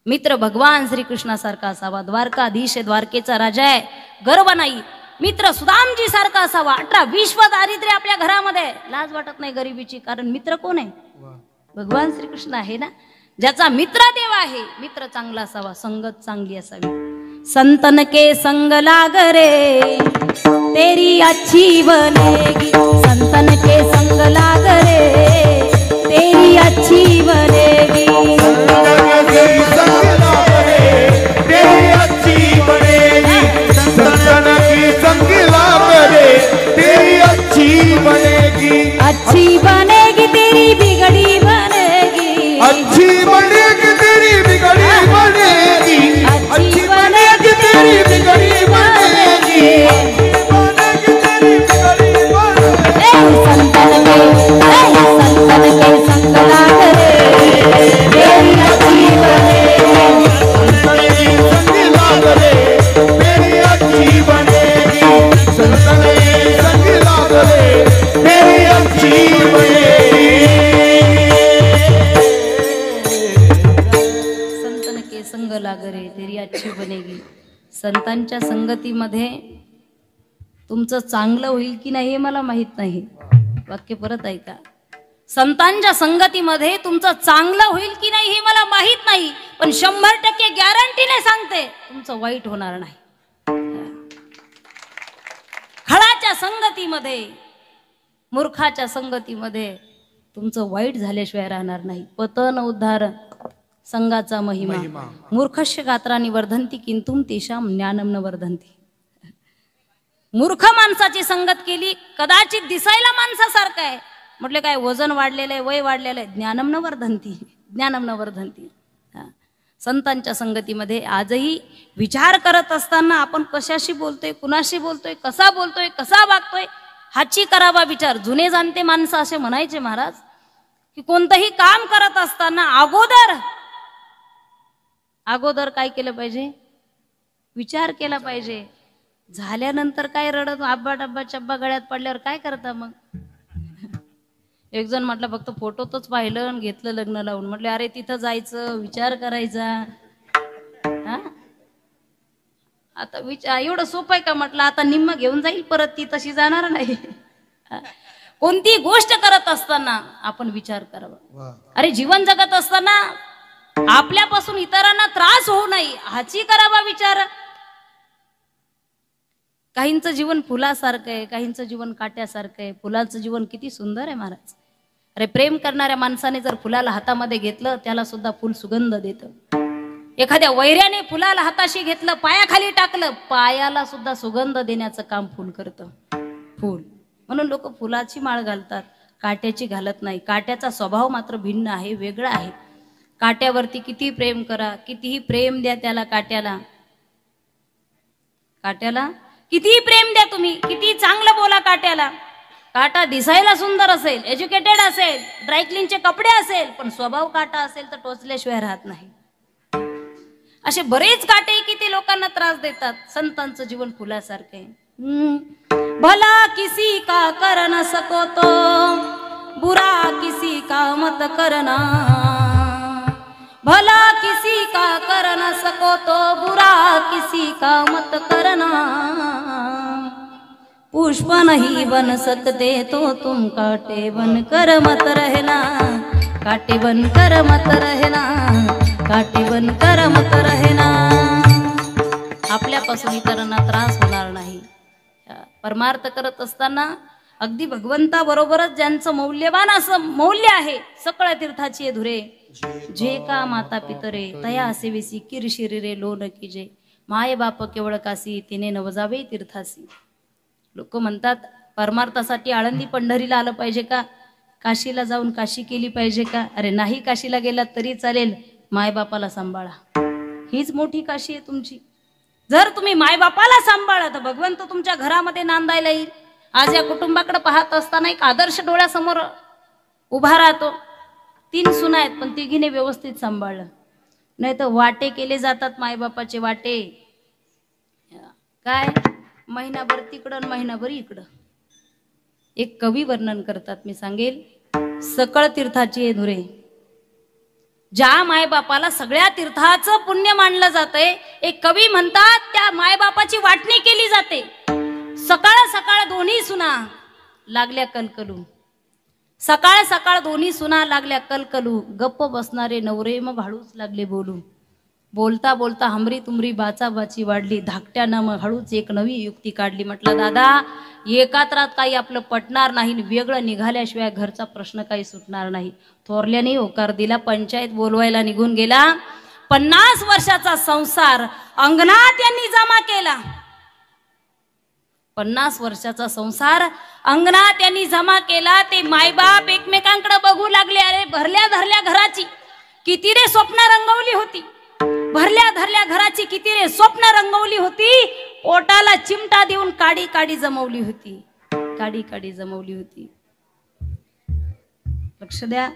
मित्र भगवान श्रीकृष्णासारखा असावा. द्वारकाधीश द्वारकेचा राजा आहे, गर्व नाही. मित्र सुदामजी सारखा असावा. 18-20 दारिद्र्य आपल्या घरामध्ये, लाज वाटत नाही गरिबीची, कारण मित्र कोण आहे, भगवान श्रीकृष्ण आहे ना. ज्याचा मित्र देव आहे, मित्र चांगला असावा, संगत चांगली असावी. संतन के संग लाग रे तेरी अच्छी बनेगी, संतन के संग लाग रे तेरी अच्छी बनेगी. अच्छी बनेगी तेरी बिगड़ी बनेगी, अच्छी बनेगी तेरी बिगड़ी बनेगी, अच्छी बनेगी तेरी बिगड़ी बनेगी, संतन के संग लाग रे तेरी अच्छी बनेगी, संग लाग रे तेरी अच्छी बनेगी, संतन के संग लाग रे तेरी अच्छी बनेगी. संतन के संग लाग रे तेरी अच्छी बनेगी. संतांच्या संगतीमध्ये तुमचं चांगलं होईल की नाही हे मला माहित नाही. वाक्य परत ऐका. संतांच्या संगतीमध्ये तुमचं चांगलं होईल की नाही हे मला माहित नाही, पण 100% गॅरंटीने सांगते तुमचं वाईट होणार नाही. संगतीमध्ये, मूर्खाच्या संगतीमध्ये तुमचं वाईट झाल्याशिवाय राहणार नाही. पतन उद्धार संघाचा महिमा. मूर्खस्य गात्रानी वर्धंती किंतुम तेषां ज्ञानम न वर्धंती. मूर्ख माणसाची संगत केली, कदाचित दिसायला माणसासारखं आहे, म्हटले काय वजन वाढलेलं आहे, वय वाढलेलं आहे, ज्ञानम न वर्धंती, ज्ञानम न वर्धंती. संतांच्या संगतीमध्ये आजही विचार करत असताना आपण कशाशी बोलतोय, कुणाशी बोलतोय, कसा बोलतोय, कसा वागतोय, हाची करावा विचार. जुने जाणते माणसं असे म्हणायचे महाराज की कोणतंही काम करत असताना अगोदर काय केलं पाहिजे, विचार केला पाहिजे. झाल्यानंतर काय रडत आब्बा डब्बा चब्बा गळ्यात पडल्यावर काय करता मग. एक जण म्हटलं फक्त फोटोतच पाहिलं आणि घेतलं लग्न लावून. म्हटलं अरे तिथं जायचं, विचार करायचा. आता विचार एवढं सोपं आहे का म्हटलं. आता निम्म घेऊन जाईल परत, ती तशी जाणार नाही. कोणती गोष्ट करत असताना आपण विचार करावा. अरे जीवन जगत असताना आपल्यापासून इतरांना त्रास होऊ नये हाची करावा विचार. काहींचं जीवन फुलासारखं आहे, काहींचं जीवन काट्यासारखं आहे. फुलाचं जीवन किती सुंदर आहे महाराज. अरे प्रेम करणाऱ्या माणसाने जर फुलाला हातामध्ये घेतलं त्याला सुद्धा फुल सुगंध देतं. एखाद्या वैऱ्याने फुलाला हाताशी घेतलं, पायाखाली टाकलं, पायाला सुद्धा सुगंध देण्याचं काम फुल करतं. फुल म्हणून लोक फुलाची माळ घालतात, काट्याची घालत नाही. काट्याचा स्वभाव मात्र भिन्न आहे, वेगळा आहे. काट्यावरती किती प्रेम करा, कितीही प्रेम द्या त्याला, काट्याला कितीही प्रेम द्या तुम्ही, किती चांगलं बोला काट्याला. काटा दिसायला सुंदर असेल, एज्युकेटेड असेल, ड्रायक्लीनचे कपडे असेल, पण स्वभाव काटा असेल तर टोचल्याशिवाय राहत नाही. असे बरेच काटे किती लोकांना त्रास देतात. संतांचं जीवन फुलासारखं आहे. भला किसी का कर न सको तो बुरा किसी का मत करना. भला किसी का कर न सको तो बुरा किसी का मत करना. पुष्प नहीं बन सकते तो तुम काटे बन कर मत रहना. काटे बन कर मत रहना. काटे बन कर मत रहना. आपल्यापासून इतरांना त्रास होणार नाही. परमार्थ करत असताना अगदी भगवंताबरोबरच ज्यांचं मौल्यवान असं मौल्य आहे, सकळ तीर्थाची धुरे जे का माता पितरे तया असेविसी किर शिरिरे लोन कीजे. माय बाप केवळ कासी तिने नवजावे तीर्थासी. लोक म्हणतात परमार्थासाठी आळंदी पंढरीला आलं पाहिजे का, काशीला जाऊन काशी केली पाहिजे का. अरे नाही, काशीला गेलात तरी चालेल, मायबापाला सांभाळा. हीच मोठी काशी आहे तुमची. जर तुम्ही मायबापाला सांभाळा तर भगवंत तुमच्या घरामध्ये नांदायला येईल. आज या कुटुंबाकडे पाहत असताना एक आदर्श डोळ्यासमोर उभा राहतो. 3 सुना आहेत, पण तिघीने व्यवस्थित सांभाळलं. नाही तर वाटे केले जातात मायबापाचे वाटे. काय महिनाभर तिकडं महिनाभर इकडं. एक कवी वर्णन करतात, मी सांगेल. सकळ तीर्थाची धुरे. ज्या मायबापाला सगळ्या तीर्थाचं पुण्य मानलं जातंय, एक कवी म्हणतात त्या मायबापाची वाटणी केली जाते. सकाळ सकाळ दोन्ही सुना लागल्या कलकलू. सकाळ सकाळ दोन्ही सुना लागल्या कलकलू. गप्प बसणारे नवरे मग हळूच लागले बोलू. बोलता बोलता हमरी तुमरी बाचाबाची वाढली. धाकट्यानं मग हळूच एक नवी युक्ती काढली. म्हटलं दादा, एकात्रात काही आपलं पटणार नाही, वेगळं निघाल्याशिवाय घरचा प्रश्न काही सुटणार नाही. थोरल्याने होकार दिला, पंचायत बोलवायला निघून गेला. 50 वर्षाचा संसार अंगणात यांनी जमा केला. 50 वर्षाचा संसार अंगणात यांनी जमा केला. ते मायबाप एकमेकांकडे बघू लागले. अरे भरल्या धरल्या घराची किती रे स्वप्न रंगवली होती. भरल्या धरल्या घराची किती रे स्वप्न रंगवली होती. पोटाला चिमटा देऊन काडी काडी जमवली होती. काडी काडी जमवली होती. लक्ष द्या.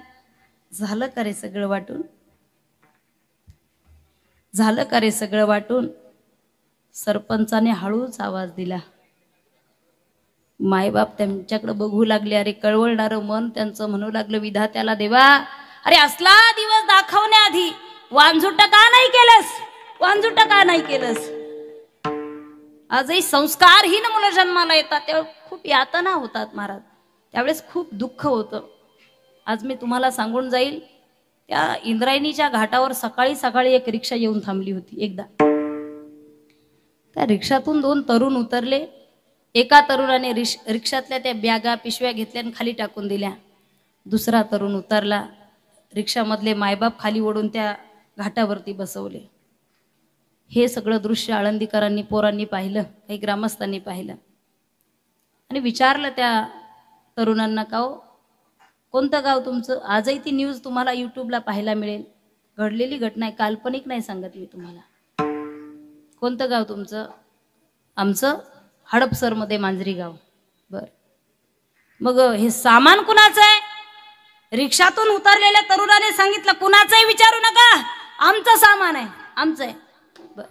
झालं का रे सगळं वाटून. झालं का रे सगळं वाटून. सरपंचाने हळूच आवाज दिला. मायबाप त्यांच्याकडे बघू लागले. अरे कळवळणारं मन त्यांचं म्हणू लागलं, विधात्याला देवा, अरे असला दिवस दाखवण्याआधी वांझुट का नाही केलंस. वांझुट का नाही केलंस. आजही संस्कारहीन मुलं जन्माला येतात, त्यावेळेस खूप यातना होतात महाराज. त्यावेळेस खूप दुःख होतं. आज मी तुम्हाला सांगून जाईल, त्या इंद्रायणीच्या घाटावर सकाळी सकाळी एक रिक्षा येऊन थांबली होती. एकदा त्या रिक्षातून 2 तरुण उतरले. एका तरुणाने रिक्षातल्या त्या बॅगा पिशव्या घेतल्या आणि खाली टाकून दिल्या. दुसरा तरुण उतरला. रिक्षामधले मायबाप खाली ओढून त्या घाटावरती बसवले. हे सगळं दृश्य आळंदीकरांनी पोरांनी पाहिलं, काही ग्रामस्थांनी पाहिलं आणि विचारलं त्या तरुणांना, का हो कोणतं गाव तुमचं? आजही ती न्यूज तुम्हाला यूट्यूबला पाहायला मिळेल. घडलेली घटना आहे, काल्पनिक नाही सांगत मी तुम्हाला. कोणतं गाव तुमचं? आमचं हडपसरमध्ये मांजरी गाव. बर, मग हे सामान कुणाचं आहे? रिक्षातून उतरलेल्या तरुणाने सांगितलं, कुणाचंही विचारू नका, आमचं सामान आहे, आमचं आहे. बर,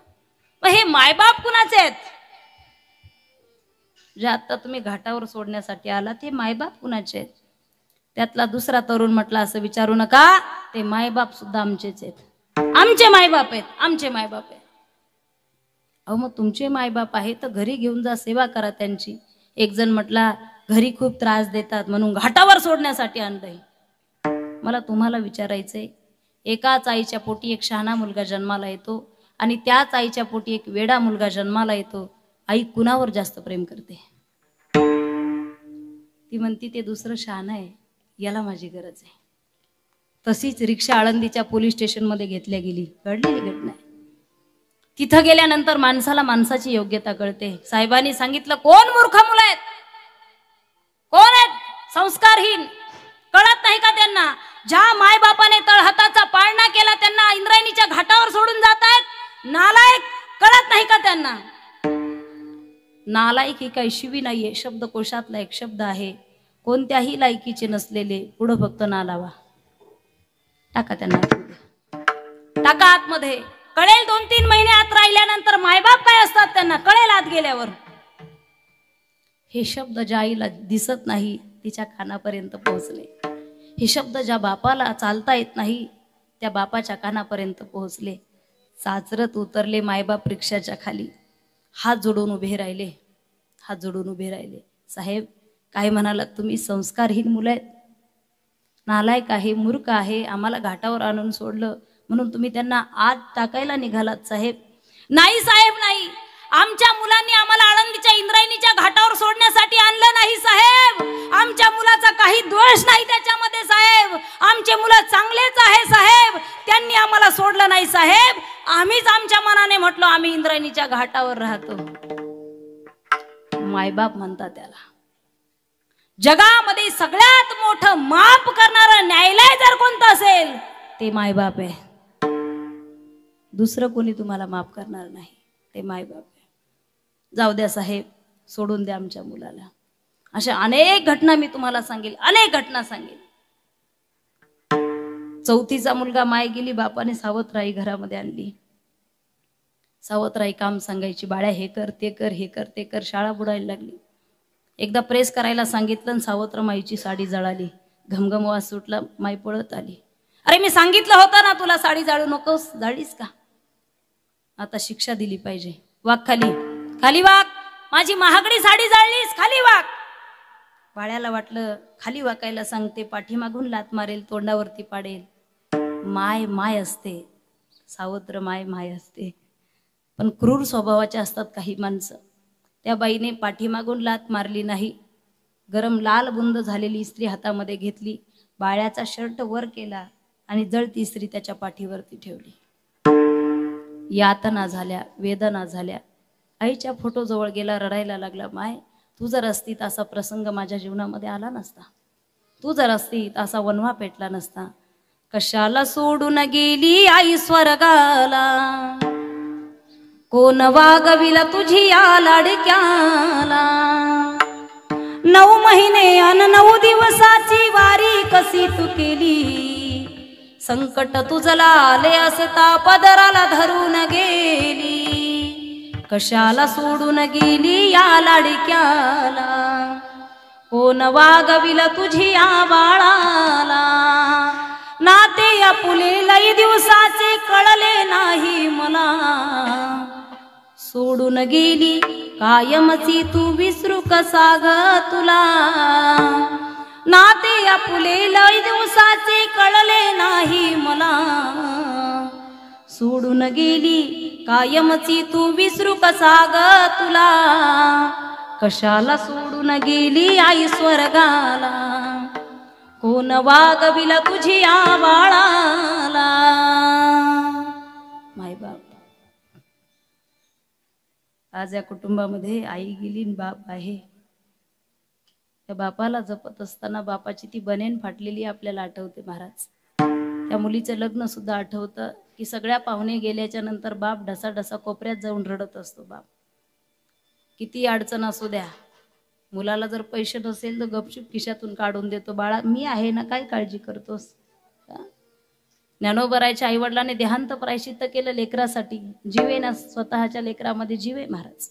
हे मायबाप कुणाचे आहेत? जे आता तुम्ही घाटावर सोडण्यासाठी आला ते मायबाप कुणाचे आहेत? त्यातला दुसरा तरुण म्हटला, असं विचारू नका, ते मायबाप सुद्धा आमचेच आहेत, आमचे मायबाप आहेत, आमचे मायबाप आहेत. अहो मग तुमचे मायबाप आहे तर घरी घेऊन जा, सेवा करा त्यांची. एक जण म्हटला, घरी खूप त्रास देतात म्हणून घाटावर सोडण्यासाठी आणलंय. मला तुम्हाला विचारायचंय, एकाच आईच्या पोटी एक शहाणा मुलगा जन्माला येतो आणि त्याच आईच्या पोटी एक वेडा मुलगा जन्माला येतो. आई कुणावर जास्त प्रेम करते? ती म्हणती, ते दुसरं शहाणा आहे, याला माझी गरज आहे. तशीच रिक्षा आळंदीच्या पोलीस स्टेशन मध्ये घेतल्या गेली. घडलेली घटना आहे. तिथं गेल्यानंतर माणसाला माणसाची योग्यता कळते. साहेबांनी सांगितलं, कोण मूर्ख मुलं आहेत, कोण आहेत संस्कारहीन, कळत नाही का त्यांना? ज्या मायबापाने तळहाताचा पाळणा केला त्यांना इंद्रायणीच्या घाटावर सोडून जात आहेत. नालायक, कळत नाही का त्यांना? नालायक ही काही शिवी नाहीये, शब्दकोशातला एक शब्द आहे. कोणत्याही लायकीचे नसलेले पुढं फक्त ना लावा. टाका त्यांना आतमध्ये, टाका आतमध्ये. कळेल 2-3 महिने आत राहिल्यानंतर मायबाप काय असतात त्यांना कळेल आत गेल्यावर. हे शब्द ज्या आईला दिसत नाही तिच्या कानापर्यंत पोहोचले. हे शब्द ज्या बापाला चालता येत नाही त्या बापाच्या कानापर्यंत पोहोचले. चाचरत उतरले मायबाप रिक्षाच्या खाली. हात जोडून उभे राहिले, हात जोडून उभे राहिले. साहेब काय म्हणालात तुम्ही? संस्कारहीन मुलं आहेत, नालायक आहे, मूर्ख आहे, आम्हाला घाटावर आणून सोडलं म्हणून तुम्ही त्यांना आत टाकायला निघालात साहेब? नाही साहेब, नाही. आमच्या मुलांनी आम्हाला आळंदीच्या इंद्रायणीच्या घाटावर सोडण्यासाठी आणलं नाही साहेब. आमच्या मुलाचा काही दोष नाही त्याच्यामध्ये साहेब. आमचे मुलं चांगलेच आहे साहेब. त्यांनी आम्हाला सोडलं नाही साहेब. आम्हीच आमच्या मनाने म्हटलो आम्ही इंद्रायणीच्या घाटावर राहतो. मायबाप म्हणतात त्याला. जगामध्ये सगळ्यात मोठं माफ करणारं न्यायालय जर कोणतं असेल ते मायबाप आहे. दुसरं कोणी तुम्हाला माफ करणार नाही, ते मायबाप आहे. जाऊ द्या साहेब, सोडून द्या आमच्या मुलाला. अशा अनेक घटना मी तुम्हाला सांगेल, अनेक घटना सांगेल. 4थीचा मुलगा माय गेली, बापाने सावत्राई घरामध्ये आणली. सावत्राई काम सांगायची, बाळ्या हे कर ते कर, हे कर ते कर. शाळा बुडायला लागली. एकदा प्रेस करायला सांगितलं, सावत्र माईची साडी जळाली. घमघम वास सुटला, माई पळत आली. अरे मी सांगितलं होतं ना तुला साडी जाळू नकोस, जाळलीस का? आता शिक्षा दिली पाहिजे. वाघ खाली, खाली वाघ, माझी महागडी साडी जाळलीस, खाली वाघ. बाळ्याला वाटलं खाली वाकायला सांगते, पाठीमागून लात मारेल, तोंडावरती पाडेल. माय माय असते, सावत्र माय माय असते. पण क्रूर स्वभावाचे असतात काही माणसं. त्या बाईने पाठीमागून लात मारली नाही, गरम लाल बुंद झालेली इस्त्री हातामध्ये घेतली, बाळ्याचा शर्ट वर केला आणि जळती इस्त्री त्याच्या पाठीवरती ठेवली. यातना झाल्या, वेदना झाल्या. आईच्या फोटो जवळ गेला, रडायला लागला. माय तू जर असती तर असा प्रसंग माझ्या जीवनामध्ये आला नसता. तू जर असती तर असा वनवा पेटला नसता. कशाला सोडून गेली आई स्वर्गाला, कोण वागविला तुझी या लाडक्याला. 9 महिने अन 9 दिवसाची वारी कशी तू केली. संकट तुझला आले असता पदराला धरून गेली. कशाला सोडून गेली या लाडक्याला, कोण वागविला तुझी या बाळाला. नाते आपुले लई दिवसाचे कळले नाही मला. सोडून गेली कायमची तू विसरू कसा ग तुला. नाते आपुले लई दिवसाचे कळले नाही मला. सोडून गेली कायमची तू विसरू कसा ग तुला. कशाला सोडून गेली आई स्वर्गाला, कोण वागविला तुझी आवाळाला. मायबाप, आज या कुटुंबामध्ये आई गेली आणि बाप आहे. त्या बापाला जपत असताना बापाची ती बनेन फाटलेली आपल्याला आठवते महाराज. त्या मुलीचं लग्न सुद्धा आठवतं की सगळ्या पाहुणे गेल्याच्या नंतर बाप ढसा ढसा कोपऱ्यात जाऊन रडत असतो. बाप किती अडचण असू द्या, मुलाला जर पैसे नसेल तर गपचूप खिशातून काढून देतो. बाळा मी आहे ना, काय काळजी करतोस. ज्ञानोबरायच्या आईवडिलांनी देहांत प्रायश्चित्त केलं लेकरासाठी. जीवे ना स्वतःच्या लेकरामध्ये जीवे महाराज.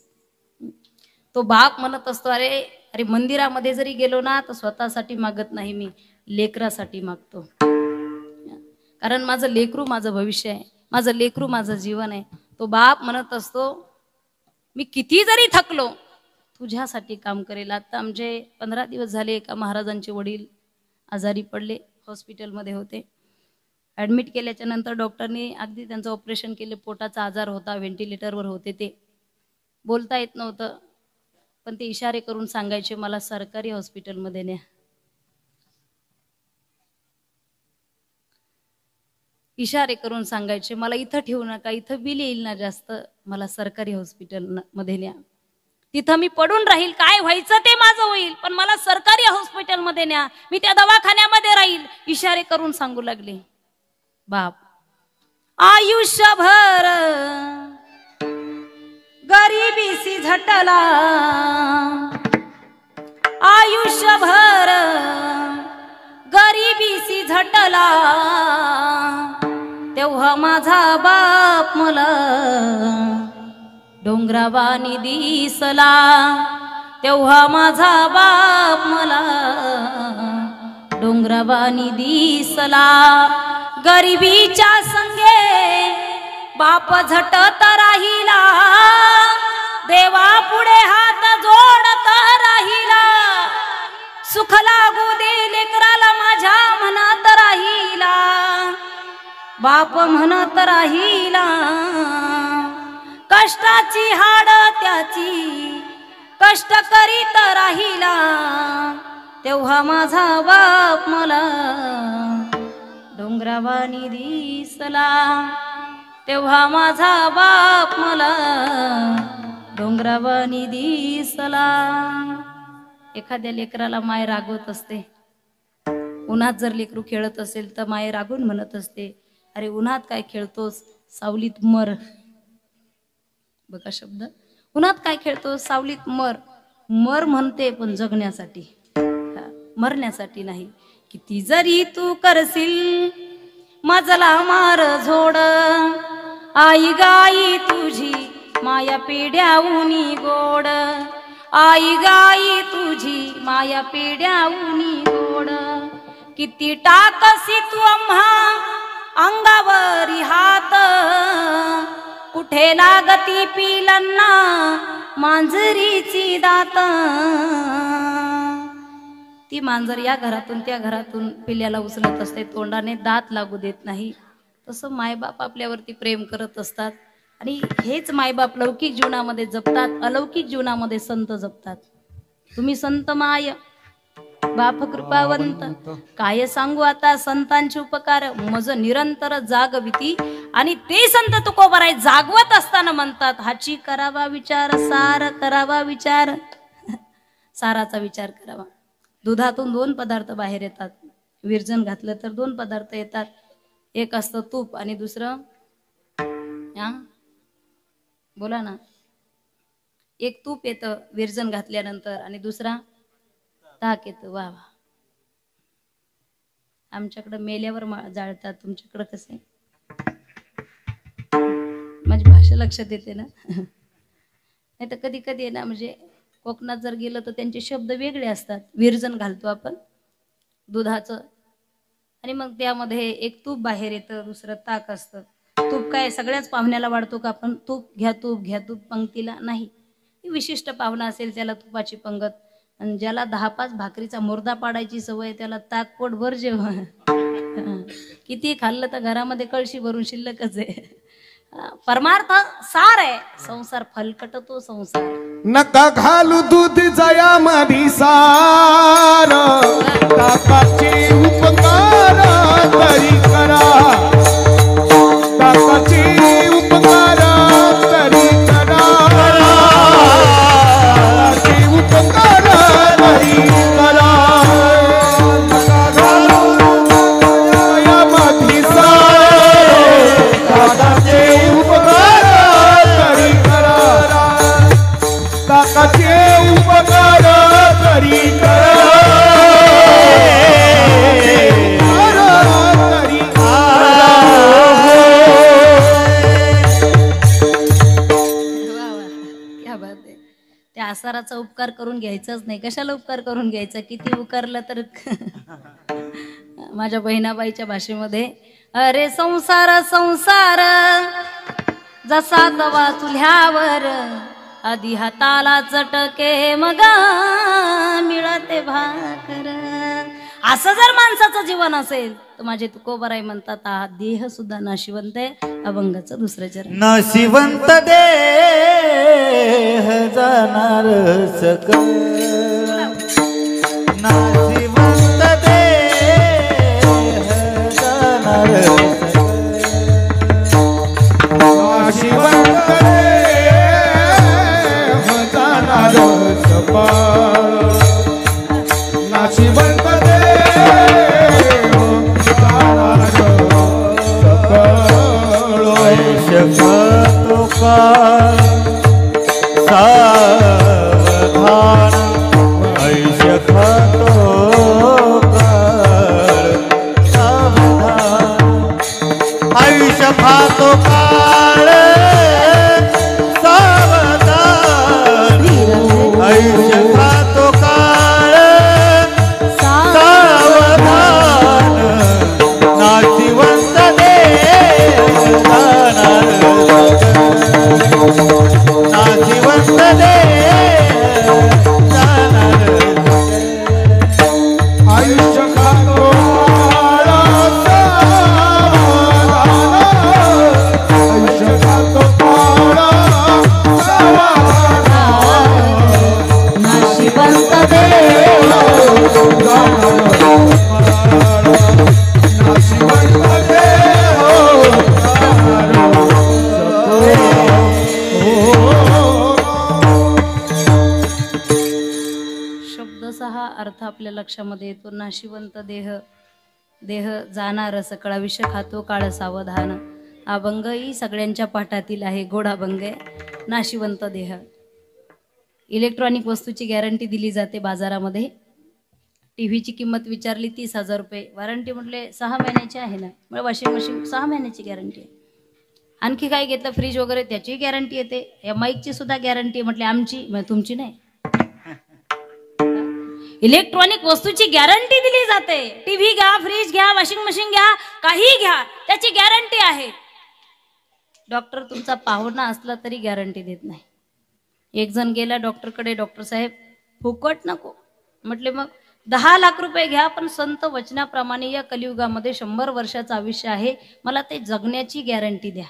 तो बाप म्हणत असतो, अरे अरे मंदिरामध्ये जरी गेलो ना तर स्वतःसाठी मागत नाही, मी लेकरासाठी मागतो. कारण माझं लेकरू माझं भविष्य आहे, माझं लेकरू माझं जीवन आहे. तो बाप म्हणत असतो, मी किती जरी थकलो तुझ्यासाठी काम करेल. आता आमचे 15 दिवस झाले एका महाराजांचे वडील आजारी पडले, हॉस्पिटलमध्ये होते. ॲडमिट केल्याच्या नंतर डॉक्टरनी अगदी त्यांचं ऑपरेशन केले. पोटाचा आजार होता, व्हेंटिलेटरवर होते. ते बोलता येत नव्हतं, पण ते इशारे करून सांगायचे, मला सरकारी हॉस्पिटलमध्ये न्या. इशारे करून सांगायचे, मला इथं ठेवू नका, इथं बिल येईल ना जास्त, मला सरकारी हॉस्पिटल मध्ये न्या. तिथं मी पडून राहील, काय व्हायचं ते माझं होईल, पण मला सरकारी हॉस्पिटलमध्ये न्या, मी त्या दवाखान्यामध्ये राहील. इशारे करून सांगू लागले. बाप आयुष्यभर गरिबीसी झटला, आयुष्यभर गरिबीसी झटला, तेव्हा माझा बाप मला डोंगरावानी दिसला, तेव्हा माझा बाप मला डोंगरावानी दिसला. गरिबीच्या संगे बाप झटत राहिला, देवा पुढे हात जोडत राहिला. सुख लागू दे लेकराला माझ्या म्हणत राहिला, बाप म्हणत राहिला. कष्टाची हाड त्याची कष्ट करीत राहिला, तेव्हा माझा बाप मला डोंगरावानी दिसला, तेव्हा माझा बाप मला डोंगरावानी दिसला. एखाद्या लेकराला माय रागवत असते. उन्हात जर लेकरू खेळत असेल तर माय रागून म्हणत असते, अरे उन्हात काय खेळतोस, सावलीत मर. बघा शब्द, उन्हात काय खेळतोस, सावलीत मर. मर म्हणते पण जगण्यासाठी, मरण्यासाठी नाही. किती जरी तू करशील मजला मार झोड, आई गाई तुझी माया पेड्याऊनी गोड, आई गाई तुझी माया पेड्याऊनी गोड. किती टाकसी तू आम्हा अंगावरी हात, कुठे लागती पिलांना मांजरीची दात. ती मांजर या घरातून त्या घरातून पिल्याला उचलत असते, तोंडाने दात लागू देत नाही. तसं मायबाप आपल्यावरती प्रेम करत असतात. आणि हेच मायबाप लौकिक जीवनामध्ये जपतात, अलौकिक जीवनामध्ये संत जपतात. तुम्ही संत माय बाप कृपावंत, काय सांगू आता संतांचे उपकार, मज निरंतर जागविती. आणि ते संत तुकोबाराय जागवत असताना म्हणतात, हाची करावा विचार, सार करावा विचार. साराचा विचार करावा. दुधातून 2 पदार्थ बाहेर येतात. विरजन घातलं तर 2 पदार्थ येतात. एक असतं तूप आणि दुसरं बोला ना. एक तूप येतं विरजन घातल्यानंतर आणि दुसरा ताक येतं. वा वा. आमच्याकडे मेल्यावर जाळतात, तुमच्याकडे कसे? माझी भाषा लक्षात येते ना. नाही तर कधी कधी आहे ना, म्हणजे कोकणात जर गेलं तर त्यांचे शब्द वेगळे असतात. विरजन घालतो आपण दुधाचं आणि मग त्यामध्ये एक तूप बाहेर येतं, दुसरं ताक असतं. तूप काय सगळ्याच पाहुण्याला वाढतो का आपण? तूप घ्या तूप घ्या तूप पंक्तीला नाही. विशिष्ट पाहुणा असेल त्याला तुपाची पंगत, आणि ज्याला 10-5 भाकरीचा मुर्दा पाडायची सवय त्याला ताक पोटभर जेवण. किती खाल्लं तर घरामध्ये कळशी भरून शिल्लकच आहे. परमार्थ सार आहे. संसार फलकट तो संसार. नका घालू दूध जया मधी सार ताकाचे उपकार तरी करा ताकाचे उपकार तरी करा ताकाचे उपकार तरी करा नका घालू जया मधी सार ताकाचे उपकार तरी करा ताकाचे उपकार तरी करा तरी वा वा, क्या बात आहे. त्या आसाराचा उपकार करून घ्यायचाच नाही. कशाला उपकार करून घ्यायचा? किती उकारलं तर माझ्या बहिणाबाईच्या भाषेमध्ये, अरे संसार संसार जसा तवा चुल्ह्यावर, आधी हाताला चटके मग मिळते भाकर. असं जर माणसाचं जीवन असेल तर माझे तुकोबाराय म्हणतात, हा देह सुद्धा नाशिवंत आहे. अभंगाचं दुसरं चरण. नाशिवंत देह जाणार सकल, नाशिवंत देह जाणार नाशिवंत देह जाणार सकल, नाशिवंत देह जाणार सकल. ऐशतो काळ सावधान, ऐशतो काळ सावधान, आयुष्य खातो काळ सावधान, आयुष्य खातो काळ सावधान, नाशिवंत देह जाणार नाशिवंत देह जाणार. आयुष्य खातो आयुष्य खातो नाशिवंत देह नाशिवंत देह शब्दचा हा अर्थ आपल्या लक्षामध्ये येतो. नाशिवंत देह, देह जाणार सकळ, आयुष्य खातो काळ सावधान. अभंगही सगळ्यांच्या पाठातील आहे, गोड अभंग आहे. नाशिवंत देह. इलेक्ट्रॉनिक वस्तूची गॅरंटी दिली जाते बाजारामध्ये. टीव्हीची किंमत विचारली 30,000 रुपये, वॉरंटी म्हटले 6 महिन्याची आहे ना, म्हणजे वॉशिंग मशीन 6 महिन्याची गॅरंटी आहे. आणखी काय घेतलं, फ्रीज वगैरे, त्याची गॅरंटी येते. या माईकची सुद्धा गॅरंटी आहे. म्हटले आमची, म्हणजे तुमची नाही. इलेक्ट्रॉनिक वस्तूची गॅरंटी दिली जाते. टीव्ही घ्या, फ्रीज घ्या, वॉशिंग मशीन घ्या, काही घ्या, त्याची गॅरंटी आहे. डॉक्टर तुमचा पाहुणा असला तरी गॅरंटी देत नाही. एक जण गेला डॉक्टरकडे, डॉक्टर साहेब फुकट नको. म्हटले मग 10 लाख रुपये घ्या, पण संत वचनाप्रमाणे या कलियुगामध्ये 100 वर्षाचं आयुष्य आहे, मला ते जगण्याची गॅरंटी द्या.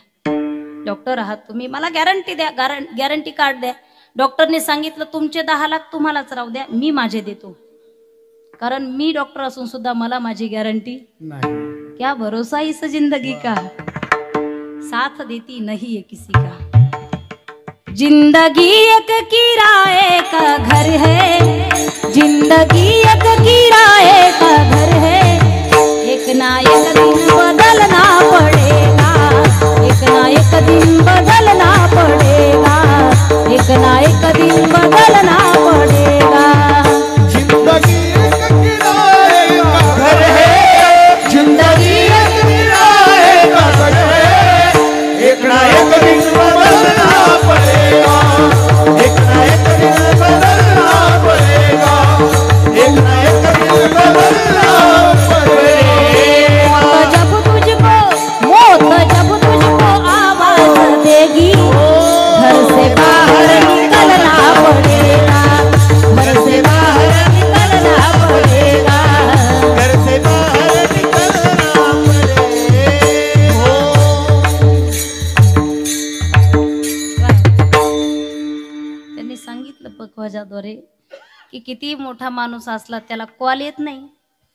डॉक्टर आहात तुम्ही, मला गॅरंटी द्या, गॅरंटी कार्ड द्या. डॉक्टरने सांगितलं तुमचे 10 लाख तुम्हालाच राहू द्या, मी माझे देतो. कारण मी डॉक्टर असून सुद्धा मला माझी गॅरंटी नाही. क्या भरोसा इस जिंदगी का, साथ देती नहीं है किसी का. जिंदगी एक किराए का घर है, जिंदगी एक किराए का घर है. एक ना एक दिन बदलना पड़ेगा, एक ना एक दिन बदलना पड़ेगा, एक ना एक दिन बदलना पड़ेगा. जिंदगी एक किराए का घर है, जिंदगी एक किराए का घर है. एक ना एक दिन बदलना पड़ेगा, एक ना एक दिन बदलना पड़ेगा, एक ना एक दिन बदलना पड़ेगा. मौत जब तुझको आवाज देगी, घर से बाहर निकल किती मोठा माणूस असला त्याला कॉल येत नाही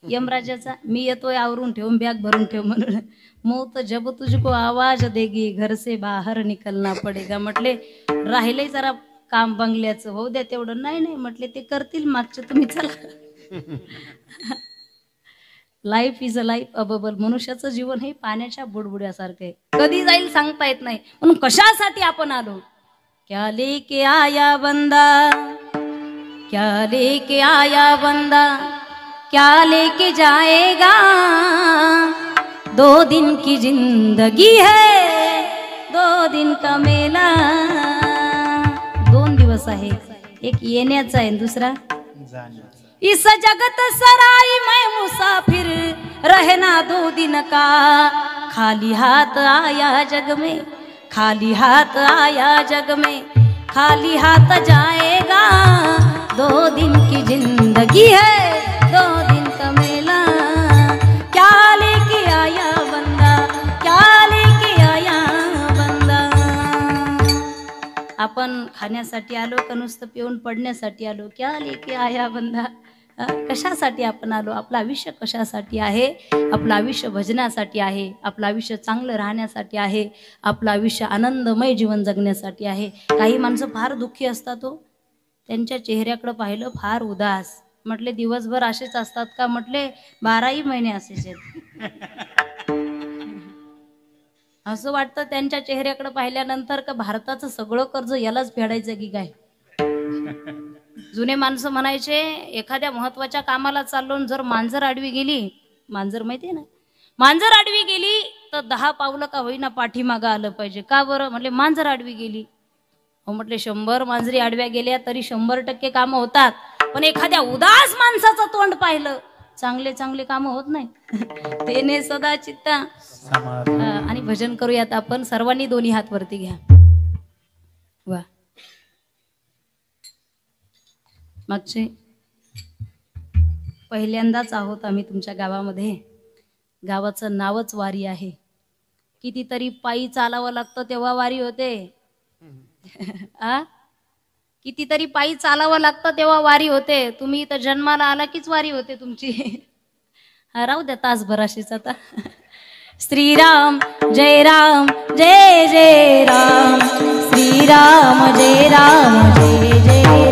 यमराजाचा, मी येतोय आवरून ठेवून बॅग भरून ठेव म्हणून. मौत जब तुझको आवाज देगी घर से बाहेर निकलना पडेगा. म्हटले राहिलंय जरा काम बंगल्याचं, होऊ द्या तेवढं. नाही नाही म्हटले ते करतील मागचे, तुम्ही चला. Life is a life a bubble. मनुष्याचं जीवन हे पाण्याच्या बुडबुड्यासारखं आहे, कधी जाईल सांगता येत नाही. म्हणून कशासाठी आपण आलो? क्या लेके आया बंदा, क्या लेके आया बंदा, क्या लेके जाएगा. 2 दिन की जिंदगी है, 2 दिन का मेला. 2 दिवस आहे, एक येण्याचा आहे, दुसरा इस जगत सराई में मुसाफिर रहना 2 दिन का. खाली हाथ आया जग में, खाली हाथ आया जग में, खाली हाथ जाएगा. 2 दिन की जिंदगी है, 2 दिन का मेला. क्या लेके आया बंदा, क्या लेके आया बंदा. आपण खाण्यासाठी आलो का नुसतं पिऊन पडण्यासाठी आलो? क्या लेके आया बंदा. कशासाठी आपण आलो? आपलं आयुष्य कशासाठी आहे? आपलं आयुष्य भजनासाठी आहे, आपलं आयुष्य चांगलं राहण्यासाठी आहे, आपलं आयुष्य आनंदमय जीवन जगण्यासाठी आहे. काही माणसं फार दुःखी असतात हो, त्यांच्या चेहऱ्याकडे पाहिलं फार उदास. म्हटले दिवसभर असेच असतात का? म्हटले 12ही महिने असेच आहेत. असं वाटतं त्यांच्या चेहऱ्याकडे पाहिल्यानंतर का भारताचं सगळं कर्ज यालाच फेडायचं की काय. जुने माणसं म्हणायचे एखाद्या महत्वाच्या कामाला चाललो, जर मांजर आडवी गेली, मांजर माहितीये ना, मांजर आडवी गेली तर 10 पावलं का होईना पाठीमागं आलं पाहिजे. का बरं? म्हटले मांजर आडवी गेली. हो म्हटले 100 मांजरी आडव्या गेल्या तरी 100% कामं होतात, पण एखाद्या उदास माणसाचं तोंड पाहिलं चांगले चांगले कामं होत नाही. तेने सदा चित्ता. आणि भजन करूयात आपण सर्वांनी. दोन्ही हात वरती घ्या. वा, मागचे पहिल्यांदाच आहोत आम्ही तुमच्या गावामध्ये. गावाचं नावच वारी आहे. कितीतरी पायी चालावं लागतं तेव्हा वारी होते. आ कितीतरी पायी चालावं लागतं तेव्हा वारी होते. तुम्ही इथं जन्माला आला कीच वारी होते तुमची. राहू द्या तासभर अशीच आता. श्रीराम जय राम जय जय राम, श्रीराम जय राम जय जय